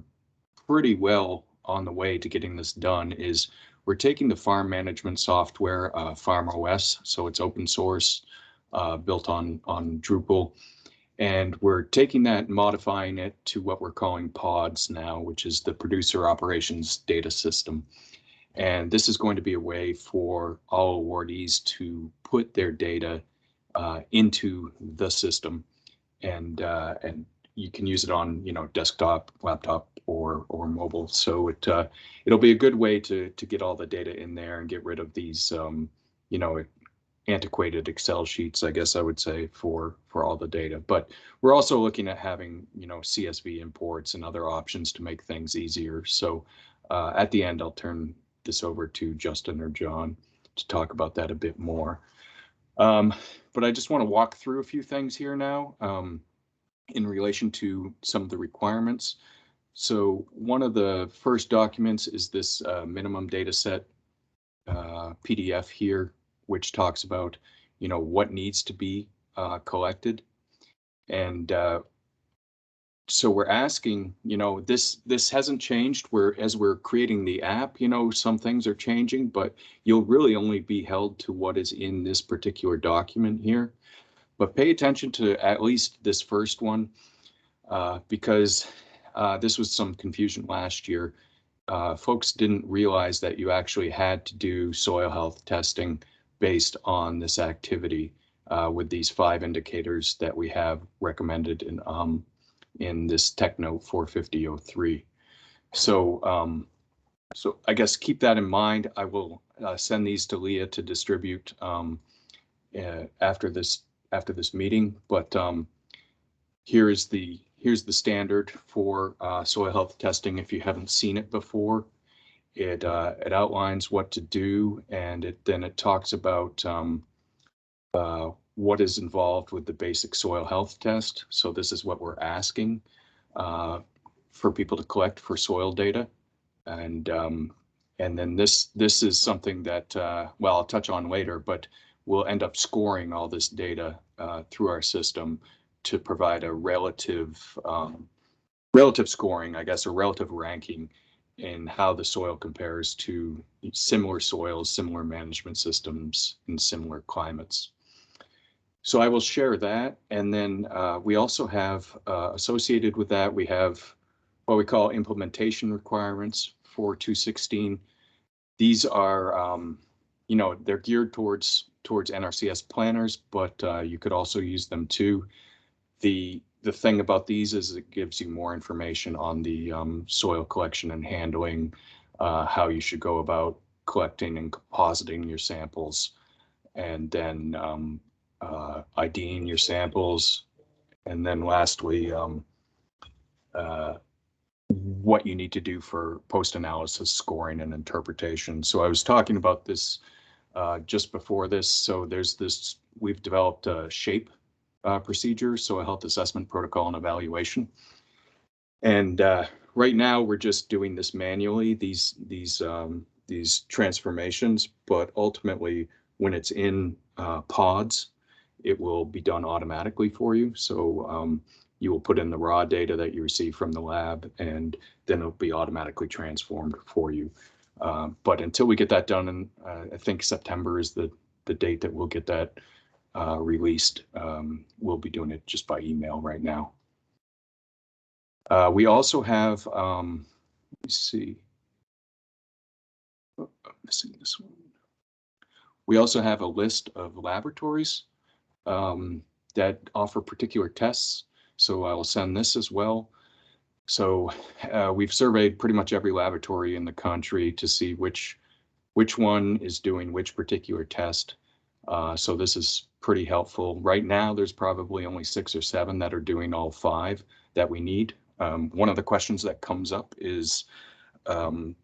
pretty well on the way to getting this done, is we're taking the farm management software, Farm OS, so it's open source, built on Drupal, and we're taking that and modifying it to what we're calling pods now, which is the producer operations data system. And this is going to be a way for all awardees to put their data into the system, and you can use it on desktop, laptop, or mobile. So it'll be a good way to get all the data in there and get rid of these antiquated Excel sheets, I guess I would say, for all the data. But we're also looking at having CSV imports and other options to make things easier. So at the end, I'll turn this over to Justin or John to talk about that a bit more. But I just want to walk through a few things here now in relation to some of the requirements. So one of the first documents is this minimum data set PDF here, which talks about what needs to be collected. And so we're asking, this hasn't changed. As we're creating the app, some things are changing, but you'll really only be held to what is in this particular document here. But pay attention to at least this first one, because this was some confusion last year. Folks didn't realize that you actually had to do soil health testing based on this activity with these 5 indicators that we have recommended in this Tech Note 45003. So I guess keep that in mind. I will send these to Leah to distribute after this after this meeting, but here's the standard for soil health testing. If you haven't seen it before, it outlines what to do, and then it talks about what is involved with the basic soil health test. So this is what we're asking for people to collect for soil data, and then this is something that well, I'll touch on later, but we'll end up scoring all this data through our system to provide a relative scoring, I guess, or relative ranking in how the soil compares to similar soils, similar management systems in similar climates. So I will share that. And then we also have associated with that, we have what we call implementation requirements for 216. These are, you know, they're geared towards NRCS planners, but you could also use them too. The thing about these is it gives you more information on the soil collection and handling, how you should go about collecting and compositing your samples, and then IDing your samples, and then lastly, what you need to do for post-analysis scoring and interpretation. So I was talking about this just before this. So there's this, we've developed a SHAPE procedure, soil health assessment protocol and evaluation. And right now we're just doing this manually, these transformations, but ultimately when it's in pods, it will be done automatically for you. So you will put in the raw data that you receive from the lab, and then it'll be automatically transformed for you. But until we get that done, and I think September is the date that we'll get that released, we'll be doing it just by email right now. We also have, let me see, oh, I'm missing this one. We also have a list of laboratories that offer particular tests. So I will send this as well. So we've surveyed pretty much every laboratory in the country to see which one is doing which particular test. So this is pretty helpful. Right now, there's probably only 6 or 7 that are doing all 5 that we need. One of the questions that comes up is, you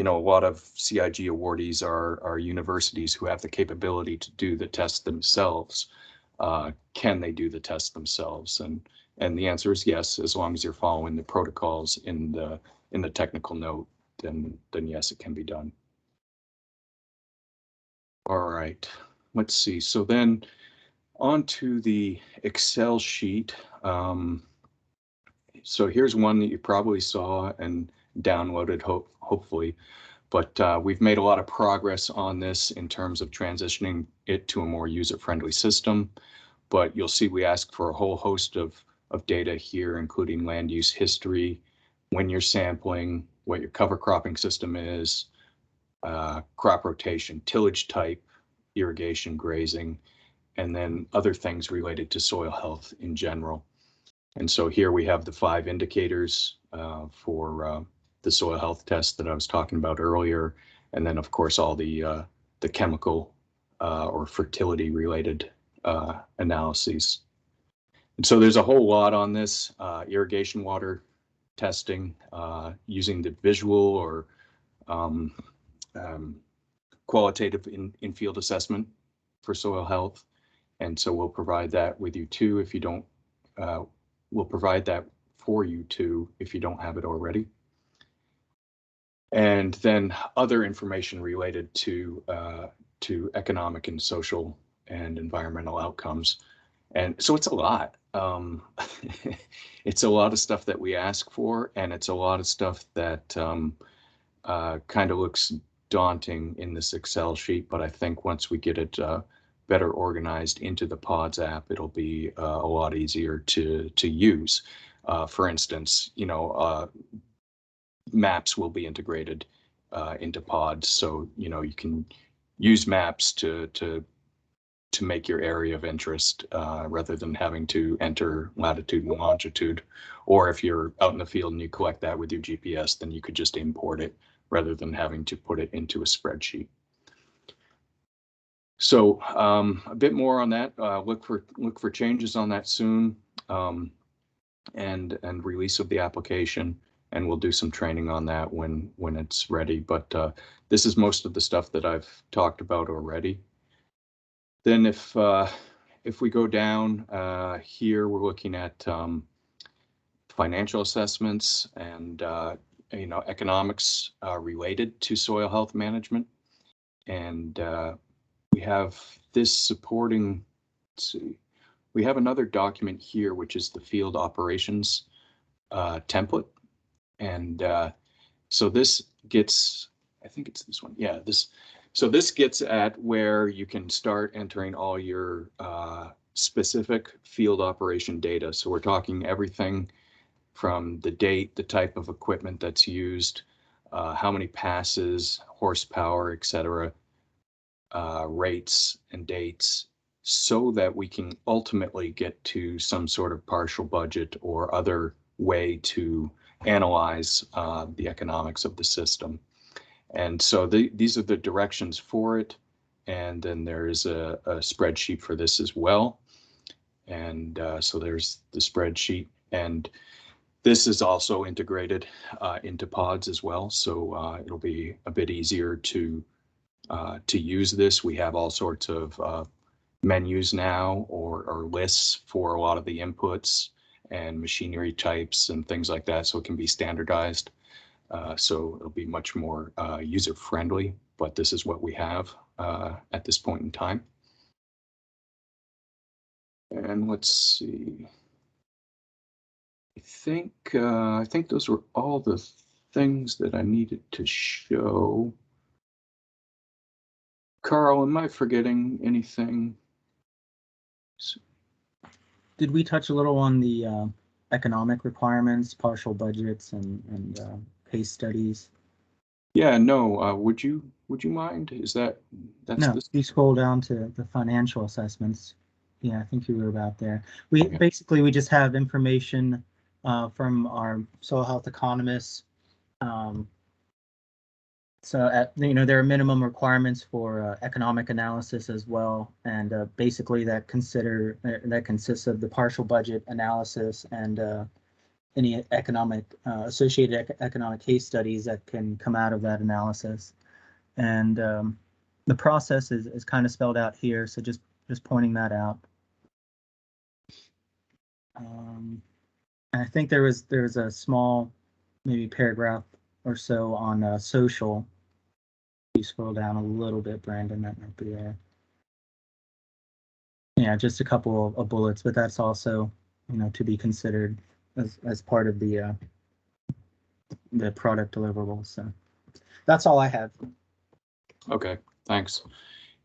know, a lot of CIG awardees are universities who have the capability to do the test themselves. Can they do the test themselves? And the answer is yes, as long as you're following the protocols in the technical note, then yes, it can be done. All right, let's see. So then on to the Excel sheet. So here's one that you probably saw and downloaded, hopefully, but we've made a lot of progress on this in terms of transitioning it to a more user-friendly system. But you'll see we ask for a whole host of data here, including land use history, when you're sampling, what your cover cropping system is, crop rotation, tillage type, irrigation, grazing, and then other things related to soil health in general. And so here we have the 5 indicators for the soil health test that I was talking about earlier, and then of course all the chemical or fertility related analyses. And so there's a whole lot on this. Irrigation water testing, using the visual or qualitative in-field assessment for soil health. And so we'll provide that with you too if you don't, we'll provide that for you too if you don't have it already. And then other information related to economic and social and environmental outcomes. And so it's a lot. It's a lot of stuff that we ask for, and it's a lot of stuff that kind of looks daunting in this Excel sheet, but I think once we get it better organized into the Pods app, it'll be a lot easier to use. For instance, you know, maps will be integrated into Pods, so you know you can use maps to make your area of interest rather than having to enter latitude and longitude. Or if you're out in the field and you collect that with your GPS, then you could just import it rather than having to put it into a spreadsheet. So a bit more on that. Look for changes on that soon, and release of the application, and we'll do some training on that when it's ready. But this is most of the stuff that I've talked about already. Then if we go down here, we're looking at financial assessments and economics related to soil health management, and we have this supporting. Let's see, we have another document here, which is the field operations template, and so this gets, I think it's this one, yeah, this. So this gets at where you can start entering all your specific field operation data. So we're talking everything from the date, the type of equipment that's used, how many passes, horsepower, etc., rates and dates, so that we can ultimately get to some sort of partial budget or other way to analyze the economics of the system. And so these are the directions for it. And then there is a spreadsheet for this as well. And so there's the spreadsheet. And this is also integrated into pods as well. So it'll be a bit easier to use this. We have all sorts of menus now, or lists for a lot of the inputs and machinery types and things like that. So it can be standardized. So it'll be much more user-friendly, but this is what we have at this point in time. And let's see. I think those were all the things that I needed to show. Carl, am I forgetting anything? Did we touch a little on the economic requirements, partial budgets, and case studies? Yeah, no. Would you mind? That's no. This? You scroll down to the financial assessments. Yeah, I think you were about there. We basically we just have information from our soil health economists. So there are minimum requirements for economic analysis as well, and basically that consists of the partial budget analysis and any associated economic case studies that can come out of that analysis. And the process is kind of spelled out here, so just pointing that out. And I think there was a small maybe paragraph or so on social. You scroll down a little bit, Brandon, that might be there. Yeah, just a couple of bullets, but that's also to be considered as part of the product deliverables. So that's all I have. Okay, thanks.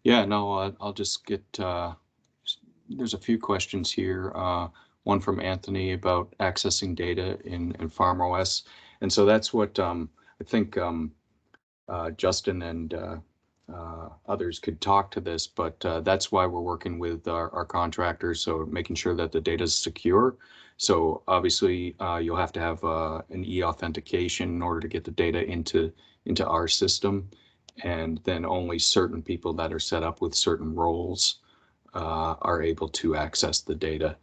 Yeah, no, I'll just get. There's a few questions here. One from Anthony about accessing data in FarmOS, and so that's what I think Justin and others could talk to this, but that's why we're working with our contractors, so making sure that the data is secure. So obviously you'll have to have an e-authentication in order to get the data into our system, and then only certain people that are set up with certain roles are able to access the data.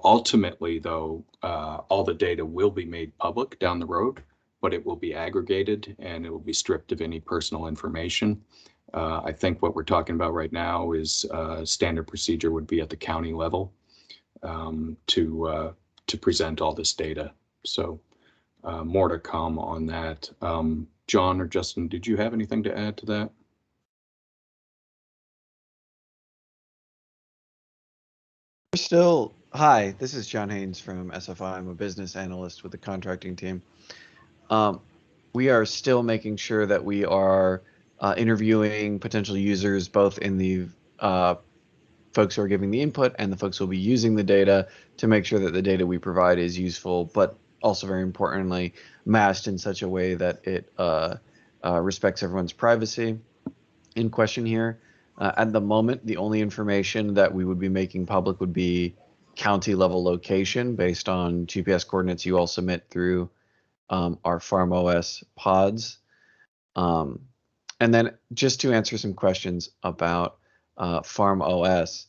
Ultimately, though, all the data will be made public down the road, but it will be aggregated and it will be stripped of any personal information. I think what we're talking about right now is standard procedure would be at the county level to present all this data. So more to come on that. John or Justin, did you have anything to add to that? Hi, this is John Haynes from SFI. I'm a business analyst with the contracting team. We are still making sure that we are interviewing potential users, both in the folks who are giving the input and the folks who will be using the data, to make sure that the data we provide is useful, but also very importantly, masked in such a way that it respects everyone's privacy. In question here, at the moment, the only information that we would be making public would be county level location based on GPS coordinates you all submit through our FarmOS pods. And then just to answer some questions about Farm OS.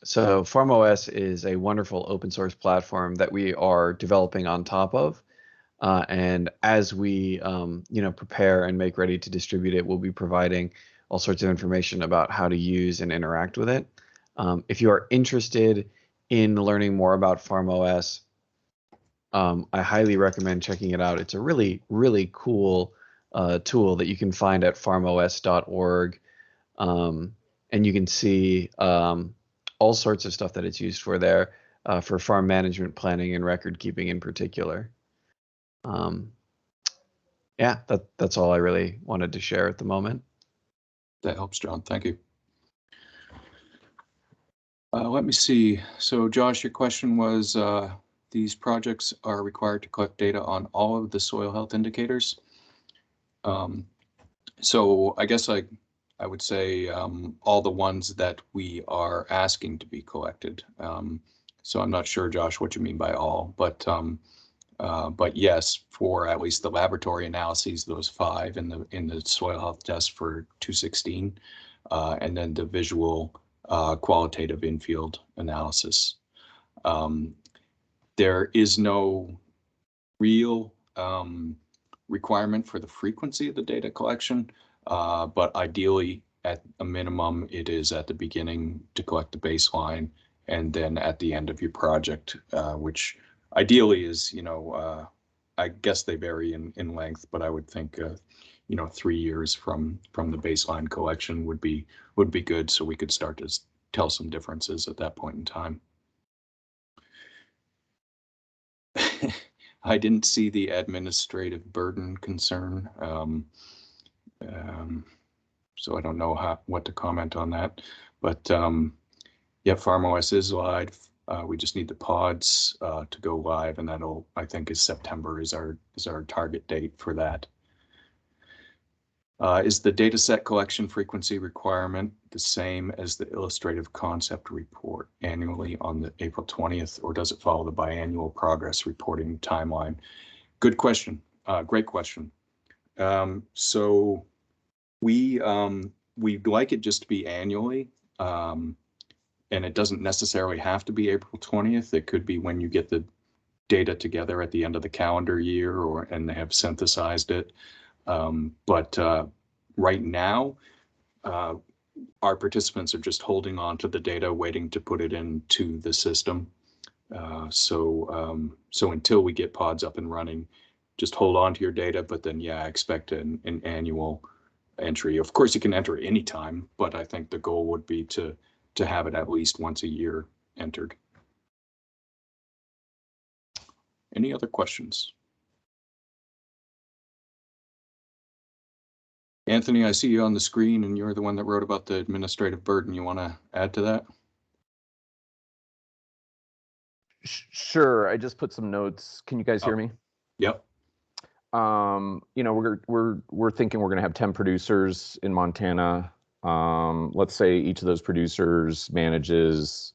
So Farm OS is a wonderful open source platform that we are developing on top of. And as we prepare and make ready to distribute it, we'll be providing all sorts of information about how to use and interact with it. If you are interested in learning more about Farm OS, I highly recommend checking it out. It's a really, really cool tool that you can find at farmos.org. And you can see all sorts of stuff that it's used for there, for farm management planning and record keeping in particular. Yeah, that's all I really wanted to share at the moment. That helps, John. Thank you. Let me see. So Josh, your question was, these projects are required to collect data on all of the soil health indicators. So I guess I would say all the ones that we are asking to be collected. So I'm not sure, Josh, what you mean by all, but yes, for at least the laboratory analyses, those 5 in the soil health test for 216, and then the visual qualitative infield analysis. There is no real requirement for the frequency of the data collection, but ideally, at a minimum, it is at the beginning to collect the baseline, and then at the end of your project, which ideally is, I guess they vary in length, but I would think, 3 years from the baseline collection would be good, so we could start to tell some differences at that point in time. I didn't see the administrative burden concern, so I don't know what to comment on that. But yeah, FarmOS is live. We just need the pods to go live, and that'll, I think, is September is our target date for that. Is the dataset collection frequency requirement the same as the illustrative concept report annually on the April 20th, or does it follow the biannual progress reporting timeline? Good question. Great question. So we'd like it just to be annually, and it doesn't necessarily have to be April 20th. It could be when you get the data together at the end of the calendar year, and they have synthesized it. But right now, our participants are just holding on to the data, waiting to put it into the system. So until we get pods up and running, just hold on to your data. But then, yeah, I expect an annual entry. Of course, you can enter anytime, but I think the goal would be to have it at least once a year entered. Any other questions? Anthony, I see you on the screen, and you're the one that wrote about the administrative burden. You want to add to that? Sure. I just put some notes. Can you guys hear me? Yep. We're thinking we're going to have 10 producers in Montana. Let's say each of those producers manages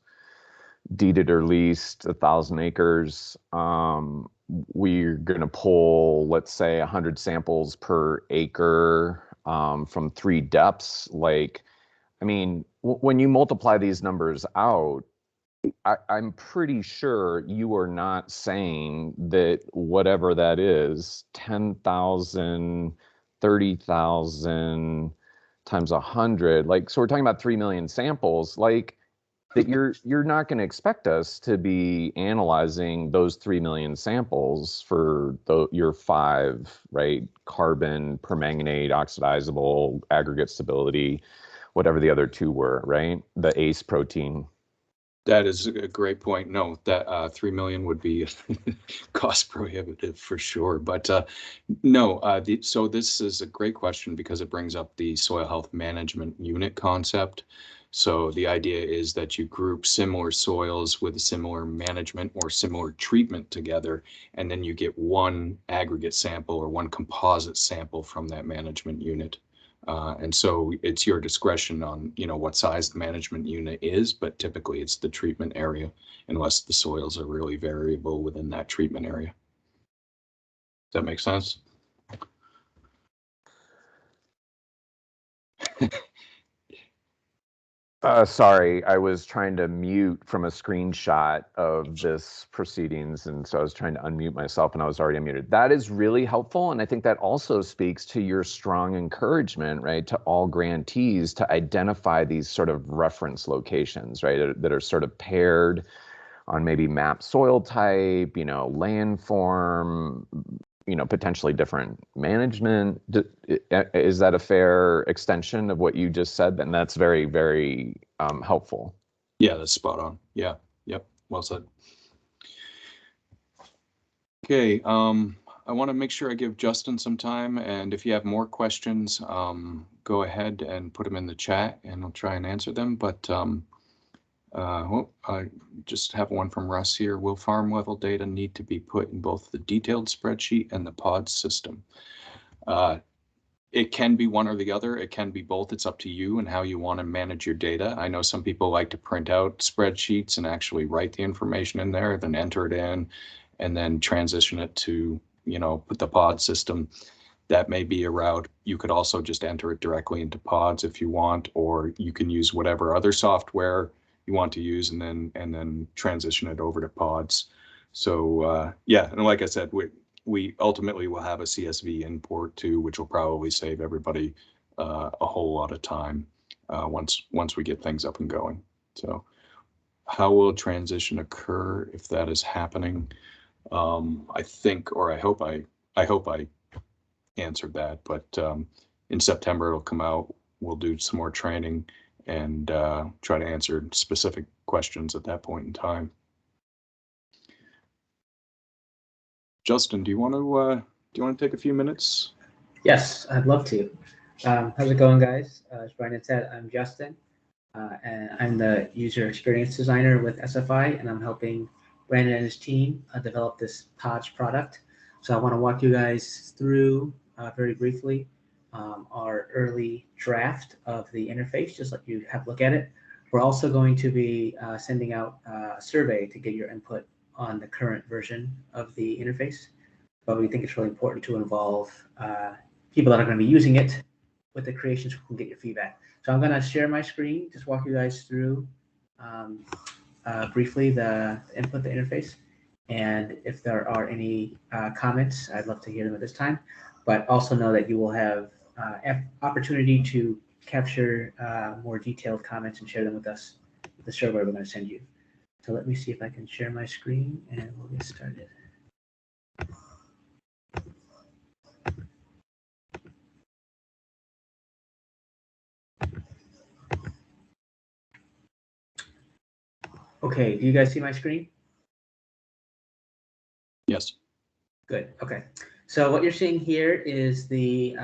deeded or leased 1,000 acres. We're going to pull, let's say, 100 samples per acre from 3 depths. When you multiply these numbers out, I'm pretty sure you are not saying that whatever that is, 10,000, 30,000 times 100, so we're talking about 3 million samples, that you're not going to expect us to be analyzing those 3 million samples for your 5, right? Carbon, permanganate, oxidizable, aggregate stability, whatever the other 2 were, right? The ACE protein. That is a great point. No, that 3 million would be cost prohibitive for sure. But no, so this is a great question because it brings up the soil health management unit concept. So the idea is that you group similar soils with a similar management or similar treatment together, and then you get one aggregate sample or one composite sample from that management unit. And so it's your discretion on, what size the management unit is, but typically it's the treatment area, unless the soils are really variable within that treatment area. Does that make sense? Sorry, I was trying to mute from a screenshot of this proceedings, and so I was trying to unmute myself, and I was already unmuted. That is really helpful, and I think that also speaks to your strong encouragement, right, to all grantees to identify these sort of reference locations, right, that are sort of paired on maybe map soil type, landform, potentially different management. Is that a fair extension of what you just said? Then that's very, very helpful. Yeah, that's spot on. Yeah. Yep. Well said. Okay. I want to make sure I give Justin some time, and if you have more questions, go ahead and put them in the chat, and I'll try and answer them. But I just have one from Russ here. Will farm level data need to be put in both the detailed spreadsheet and the pods system? It can be one or the other. It can be both. It's up to you and how you want to manage your data. I know some people like to print out spreadsheets and actually write the information in there, then enter it in, and then transition it to, put the pod system. That may be a route. You could also just enter it directly into pods if you want, or you can use whatever other software you want to use and then transition it over to pods. So yeah, and like I said, we ultimately will have a CSV import too, which will probably save everybody a whole lot of time once we get things up and going. So how will transition occur if that is happening? I think, or I hope I answered that, but in September it'll come out. We'll do some more training and try to answer specific questions at that point in time. Justin, do you want to take a few minutes? Yes, I'd love to. How's it going, guys? As Brandon said, I'm Justin, and I'm the user experience designer with SFI, and I'm helping Brandon and his team develop this pods product. So I want to walk you guys through very briefly our early draft of the interface, just let you have a look at it. We're also going to be sending out a survey to get your input on the current version of the interface, but we think it's really important to involve people that are going to be using it with the creations who can get your feedback. So I'm going to share my screen, just walk you guys through briefly the input, the interface, and if there are any comments, I'd love to hear them at this time, but also know that you will have opportunity to capture more detailed comments and share them with us with the survey we're going to send you. So let me see if I can share my screen and we'll get started. Okay, do you guys see my screen? Yes. Good, okay. So what you're seeing here is the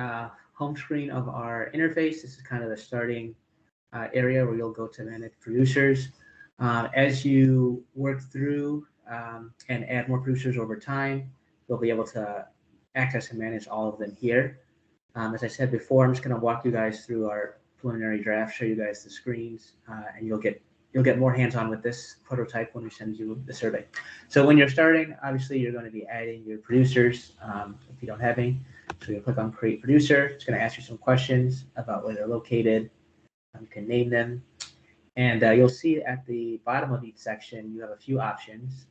home screen of our interface. This is kind of the starting area where you'll go to manage producers. As you work through and add more producers over time, you'll be able to access and manage all of them here. As I said before, I'm just going to walk you guys through our preliminary draft, show you guys the screens, and you'll get more hands-on with this prototype when we send you the survey. So when you're starting, obviously you're going to be adding your producers if you don't have any. So you'll click on Create Producer. It's going to ask you some questions about where they're located. You can name them. And you'll see at the bottom of each section, you have a few options.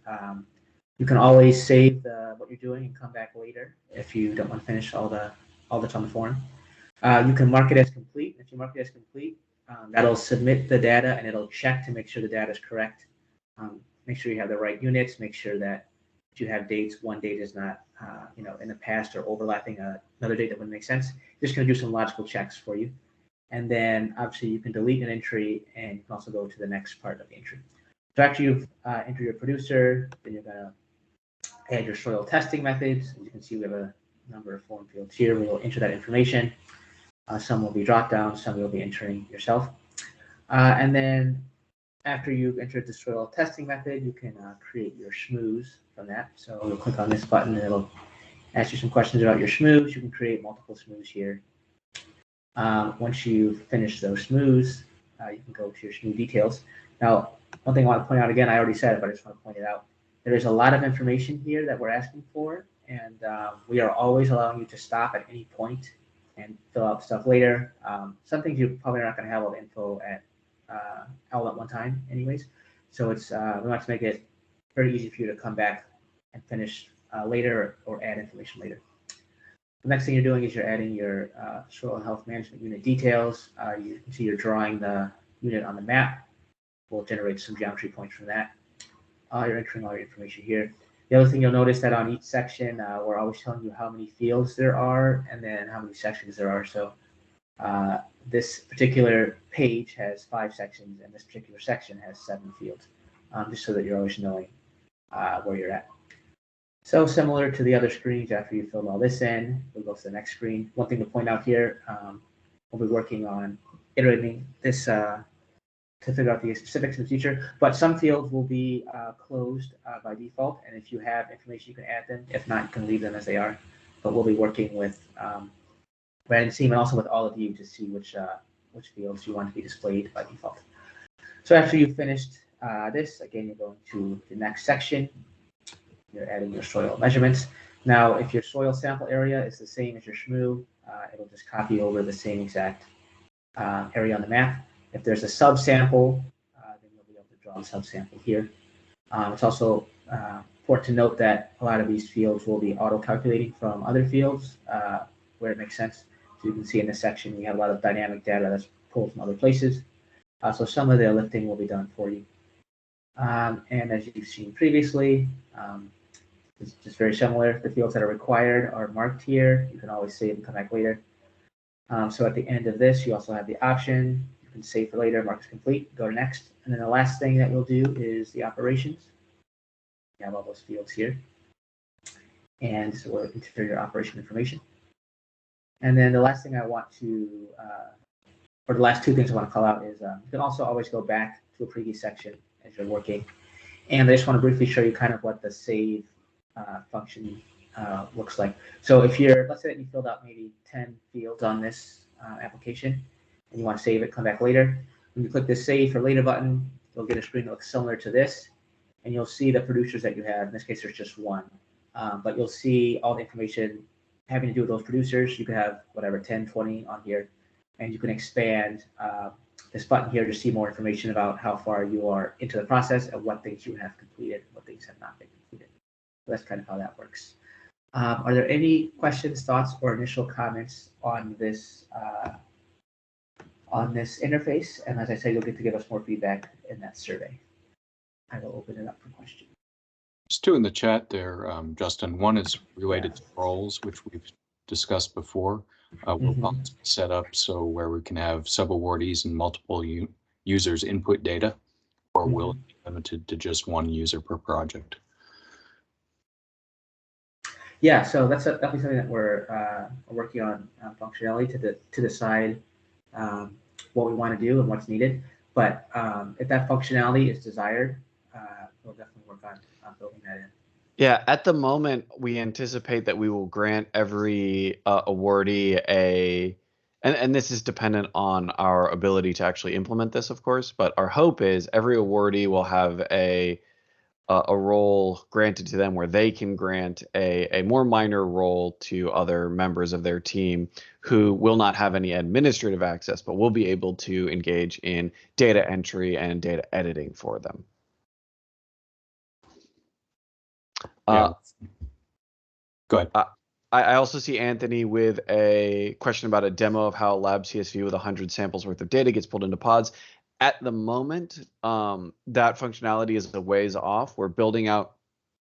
You can always save what you're doing and come back later if you don't want to finish all that's on the form. You can mark it as complete. If you mark it as complete, that'll submit the data and it'll check to make sure the data is correct. Make sure you have the right units. Make sure that if you have dates, one date is not in the past or overlapping another date that wouldn't make sense. Just going to do some logical checks for you. And then obviously you can delete an entry and you can also go to the next part of the entry. So after you've entered your producer, then you're going to add your soil testing methods. As you can see, we have a number of form fields here. We will enter that information. Some will be drop down, some you'll be entering yourself. And then after you've entered the soil testing method, you can create your schmooze from that. So you'll click on this button and it'll ask you some questions about your schmooze. You can create multiple schmooze here. Once you've finished those schmooze, you can go to your schmoo details. Now, one thing I want to point out again, I already said it, but I just want to point it out. There is a lot of information here that we're asking for, and we are always allowing you to stop at any point and fill out stuff later. Some things you're probably not going to have all the info at all at one time anyways. So it's we want to make it very easy for you to come back and finish later or add information later. The next thing you're doing is you're adding your soil health management unit details. You can see you're drawing the unit on the map. We'll generate some geometry points from that. You're entering all your information here. The other thing you'll notice that on each section, we're always telling you how many fields there are and then how many sections there are. So this particular page has 5 sections and this particular section has 7 fields, just so that you're always knowing where you're at. So similar to the other screens, after you filled all this in, we'll go to the next screen. One thing to point out here, we'll be working on iterating this to figure out the specifics in the future, but some fields will be closed by default, and if you have information, you can add them. If not, you can leave them as they are, but we'll be working with Brandon's team and also with all of you to see which fields you want to be displayed by default. So after you've finished this, again, you're going to the next section. You're adding your soil measurements. Now, if your soil sample area is the same as your SHMU, it'll just copy over the same exact area on the map. If there's a subsample, then you'll be able to draw a subsample here. It's also important to note that a lot of these fields will be auto-calculating from other fields where it makes sense. So you can see in this section, we have a lot of dynamic data that's pulled from other places. So some of the lifting will be done for you. And as you've seen previously, it's just very similar. The fields that are required are marked here. You can always save and come back later. So at the end of this, you also have the option. You can save for later, mark as complete, go to next. And then the last thing that we'll do is the operations. You have all those fields here. And so we'll enter your operation information. And then the last thing I want to, or the last 2 things I want to call out is you can also always go back to a previous section as you're working. And I just want to briefly show you kind of what the save function looks like. So if you're, let's say that you filled out maybe 10 fields on this application and you want to save it, come back later. When you click the save for later button, you'll get a screen that looks similar to this, and you'll see the producers that you have. In this case, there's just one, but you'll see all the information having to do with those producers. You can have whatever, 10, 20 on here, and you can expand this button here to see more information about how far you are into the process and what things you have completed, what things have not been completed. So that's kind of how that works. Are there any questions, thoughts, or initial comments on this interface? And as I said, you'll get to give us more feedback in that survey. I will open it up for questions. There's 2 in the chat there, Justin. One is related to roles, which we've discussed before. We'll possibly set up so where we can have sub-awardees and multiple users input data, or will it be limited to just 1 user per project? Yeah, so that's definitely something that we're working on functionality to decide what we want to do and what's needed. But if that functionality is desired, we'll definitely work on building that in. Yeah, at the moment, we anticipate that we will grant every awardee and this is dependent on our ability to actually implement this, of course, but our hope is every awardee will have a role granted to them where they can grant a more minor role to other members of their team who will not have any administrative access, but will be able to engage in data entry and data editing for them. Yeah. Go ahead. I also see Anthony with a question about a demo of how Lab CSV with 100 samples worth of data gets pulled into pods. At the moment, that functionality is a ways off. We're building out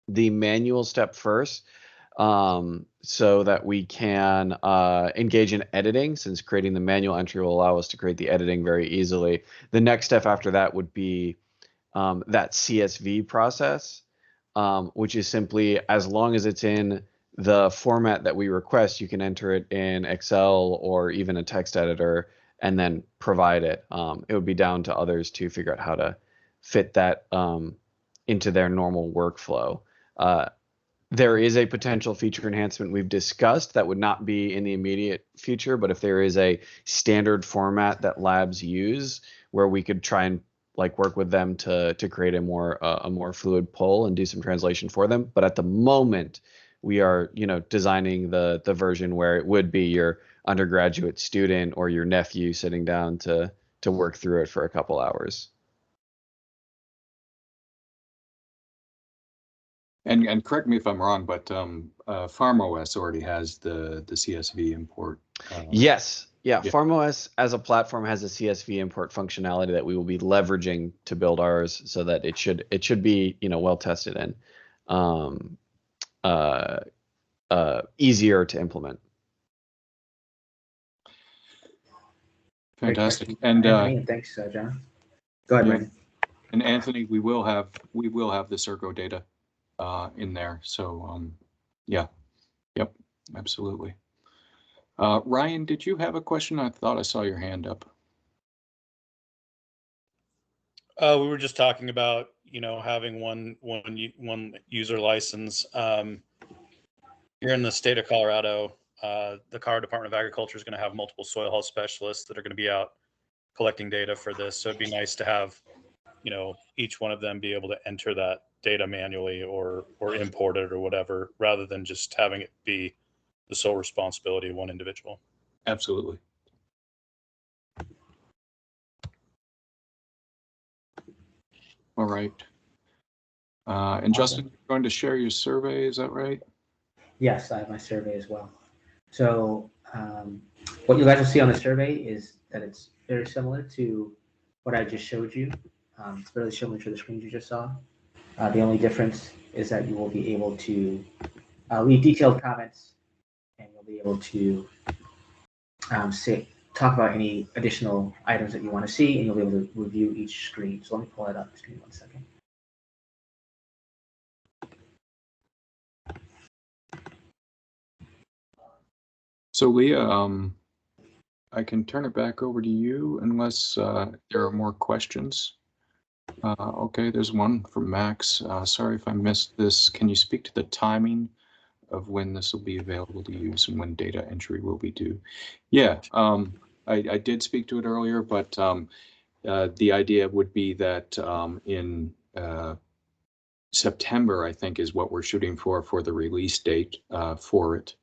the manual step first so that we can engage in editing, since creating the manual entry will allow us to create the editing very easily. The next step after that would be that CSV process, which is simply, as long as it's in the format that we request, you can enter it in Excel or even a text editor and then provide it. It would be down to others to figure out how to fit that into their normal workflow. There is a potential feature enhancement we've discussed that would not be in the immediate future, but if there is a standard format that labs use where we could try and work with them to create a more fluid pull and do some translation for them. But at the moment, we are designing the version where it would be your undergraduate student or your nephew sitting down to to work through it for a couple hours. And correct me if I'm wrong, but FarmOS already has the CSV import. Yes. Yeah. Yeah. FarmOS as a platform has a CSV import functionality that we will be leveraging to build ours, so that it should be, you know, well tested and easier to implement. Fantastic. Great And question, Anthony, and thanks, John. Go ahead, yeah. Brandon. And Anthony, we will have the Circo data in there. So yeah, yep, absolutely. Ryan, did you have a question? I thought I saw your hand up. We were just talking about, you know, having one user license. Here in the state of Colorado, the Colorado Department of Agriculture is going to have multiple soil health specialists that are going to be out collecting data for this. So it'd be nice to have, you know, each one of them be able to enter that data manually or import it or whatever, rather than just having it be the sole responsibility of one individual. Absolutely. All right. And Justin, you're going to share your survey, is that right? Yes, I have my survey as well. So what you guys will see on the survey is that it's very similar to what I just showed you. It's very similar to the screens you just saw. The only difference is that you will be able to leave detailed comments, and you'll be able to talk about any additional items that you want to see, and you'll be able to review each screen. So let me pull that up. Just give me 1 second. So Leah, I can turn it back over to you unless there are more questions. Okay, there's one from Max. Sorry if I missed this. Can you speak to the timing of when this will be available to use and when data entry will be due? Yeah, I did speak to it earlier, but the idea would be that in September, I think, is what we're shooting for the release date for it.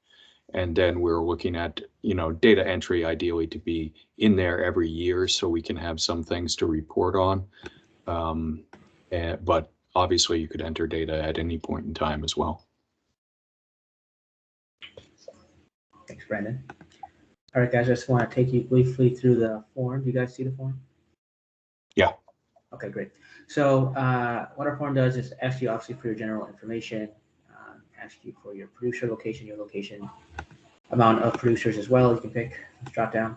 And then we're looking at, you know, data entry ideally to be in there every year so we can have some things to report on. But obviously you could enter data at any point in time as well. Thanks, Brandon. All right, guys, I just want to take you briefly through the form. Do you guys see the form? Yeah. Okay, great. So what our form does is ask you obviously for your general information, ask you for your producer location, your location, amount of producers as well. You can pick this drop down.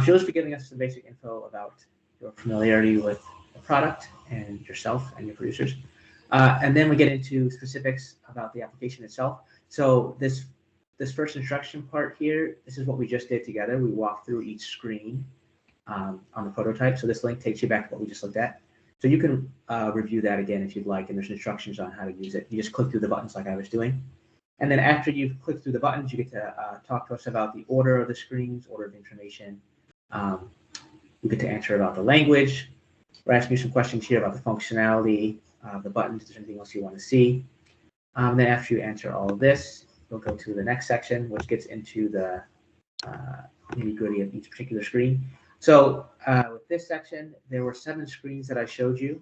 She'll just be giving us some basic info about your familiarity with the product and yourself and your producers. And then we get into specifics about the application itself. So this first instruction part here, this is what we just did together. We walked through each screen on the prototype. So this link takes you back to what we just looked at. So you can review that again if you'd like, and there's instructions on how to use it. You just click through the buttons like I was doing. And then after you've clicked through the buttons, you get to talk to us about the order of the screens, order of information. You get to answer about the language. We're asking you some questions here about the functionality of the buttons, if there's anything else you want to see. Then after you answer all of this, you'll go to the next section, which gets into the nitty-gritty of each particular screen. So with this section, there were 7 screens that I showed you.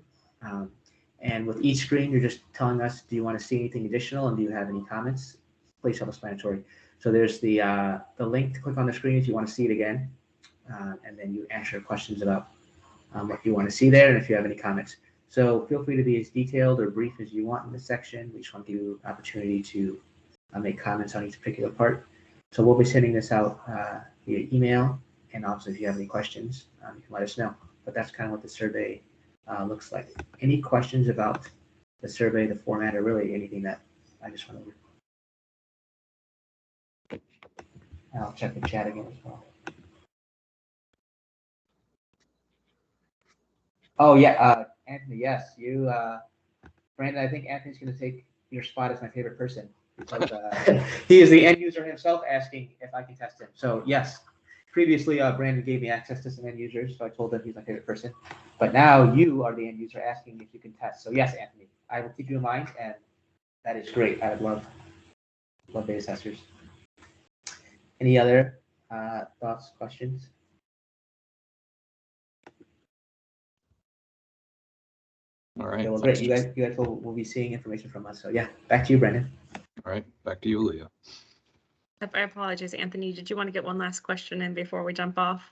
And with each screen, you're just telling us, do you want to see anything additional and do you have any comments? Please self-explanatory. So there's the link to click on the screen if you want to see it again. And then you answer questions about what you want to see there and if you have any comments. So feel free to be as detailed or brief as you want in this section. We just want to give you an opportunity to make comments on each particular part. So we'll be sending this out via email. And also, if you have any questions, you can let us know. But that's kind of what the survey looks like. Any questions about the survey, the format, or really anything that I just want to. I'll check the chat again as well. Oh yeah, Anthony. Yes, you, Brandon. I think Anthony's going to take your spot as my favorite person because he is the end user himself, asking if I can test him. So yes. Previously, Brandon gave me access to some end users, so I told him he's my favorite person. But now you are the end user asking if you can test. So yes, Anthony, I will keep you in mind, and that is great. I would love beta testers. Any other thoughts, questions? All right. Okay, well, thanks, great. You guys will be seeing information from us. So yeah, back to you, Brendan. All right, back to you, Leah. I apologize, Anthony. Did you want to get one last question in before we jump off?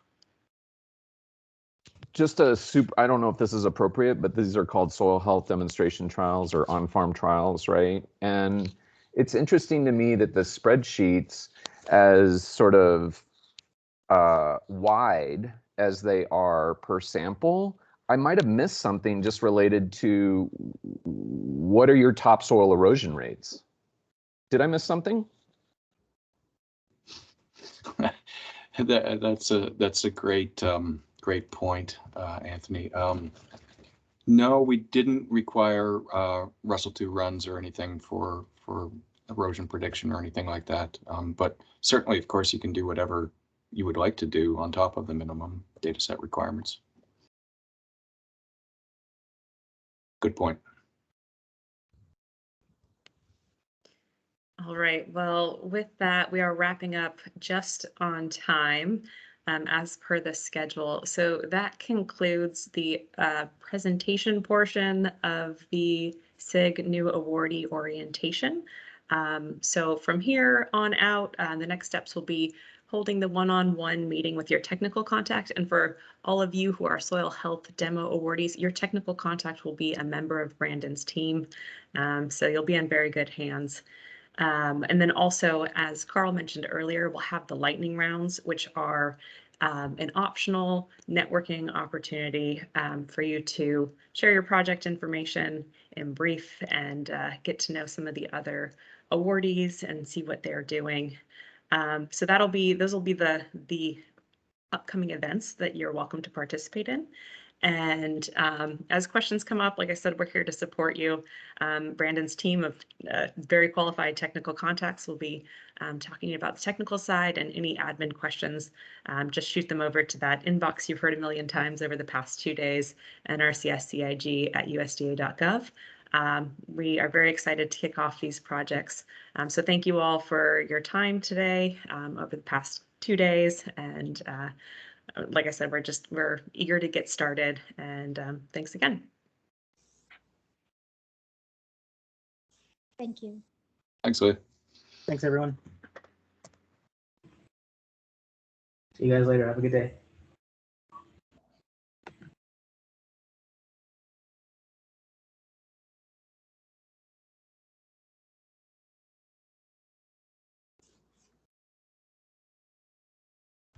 Just I don't know if this is appropriate, but these are called soil health demonstration trials or on-farm trials, right? And it's interesting to me that the spreadsheets, as sort of wide as they are per sample, I might have missed something just related to what are your top soil erosion rates? Did I miss something? That's a great great point, Anthony. No, we didn't require Russell 2 runs or anything for erosion prediction or anything like that. But certainly, of course, you can do whatever you would like to do on top of the minimum data set requirements. Good point. All right, well, with that, we are wrapping up just on time as per the schedule. So that concludes the presentation portion of the CIG new awardee orientation. So from here on out, the next steps will be holding the one-on-one meeting with your technical contact. And for all of you who are soil health demo awardees, your technical contact will be a member of Brandon's team. So you'll be in very good hands. And then also, as Carl mentioned earlier, we'll have the lightning rounds, which are an optional networking opportunity for you to share your project information in brief and get to know some of the other awardees and see what they're doing. So those will be the upcoming events that you're welcome to participate in. And as questions come up, like I said, we're here to support you. Brandon's team of very qualified technical contacts will be talking about the technical side, and any admin questions, just shoot them over to that inbox you've heard a million times over the past 2 days, Nrcs CIG at usda.gov. We are very excited to kick off these projects. So thank you all for your time today over the past 2 days. And like I said, we're eager to get started, and thanks again. Thank you. Thanks, Leah. Thanks, everyone. See you guys later. Have a good day.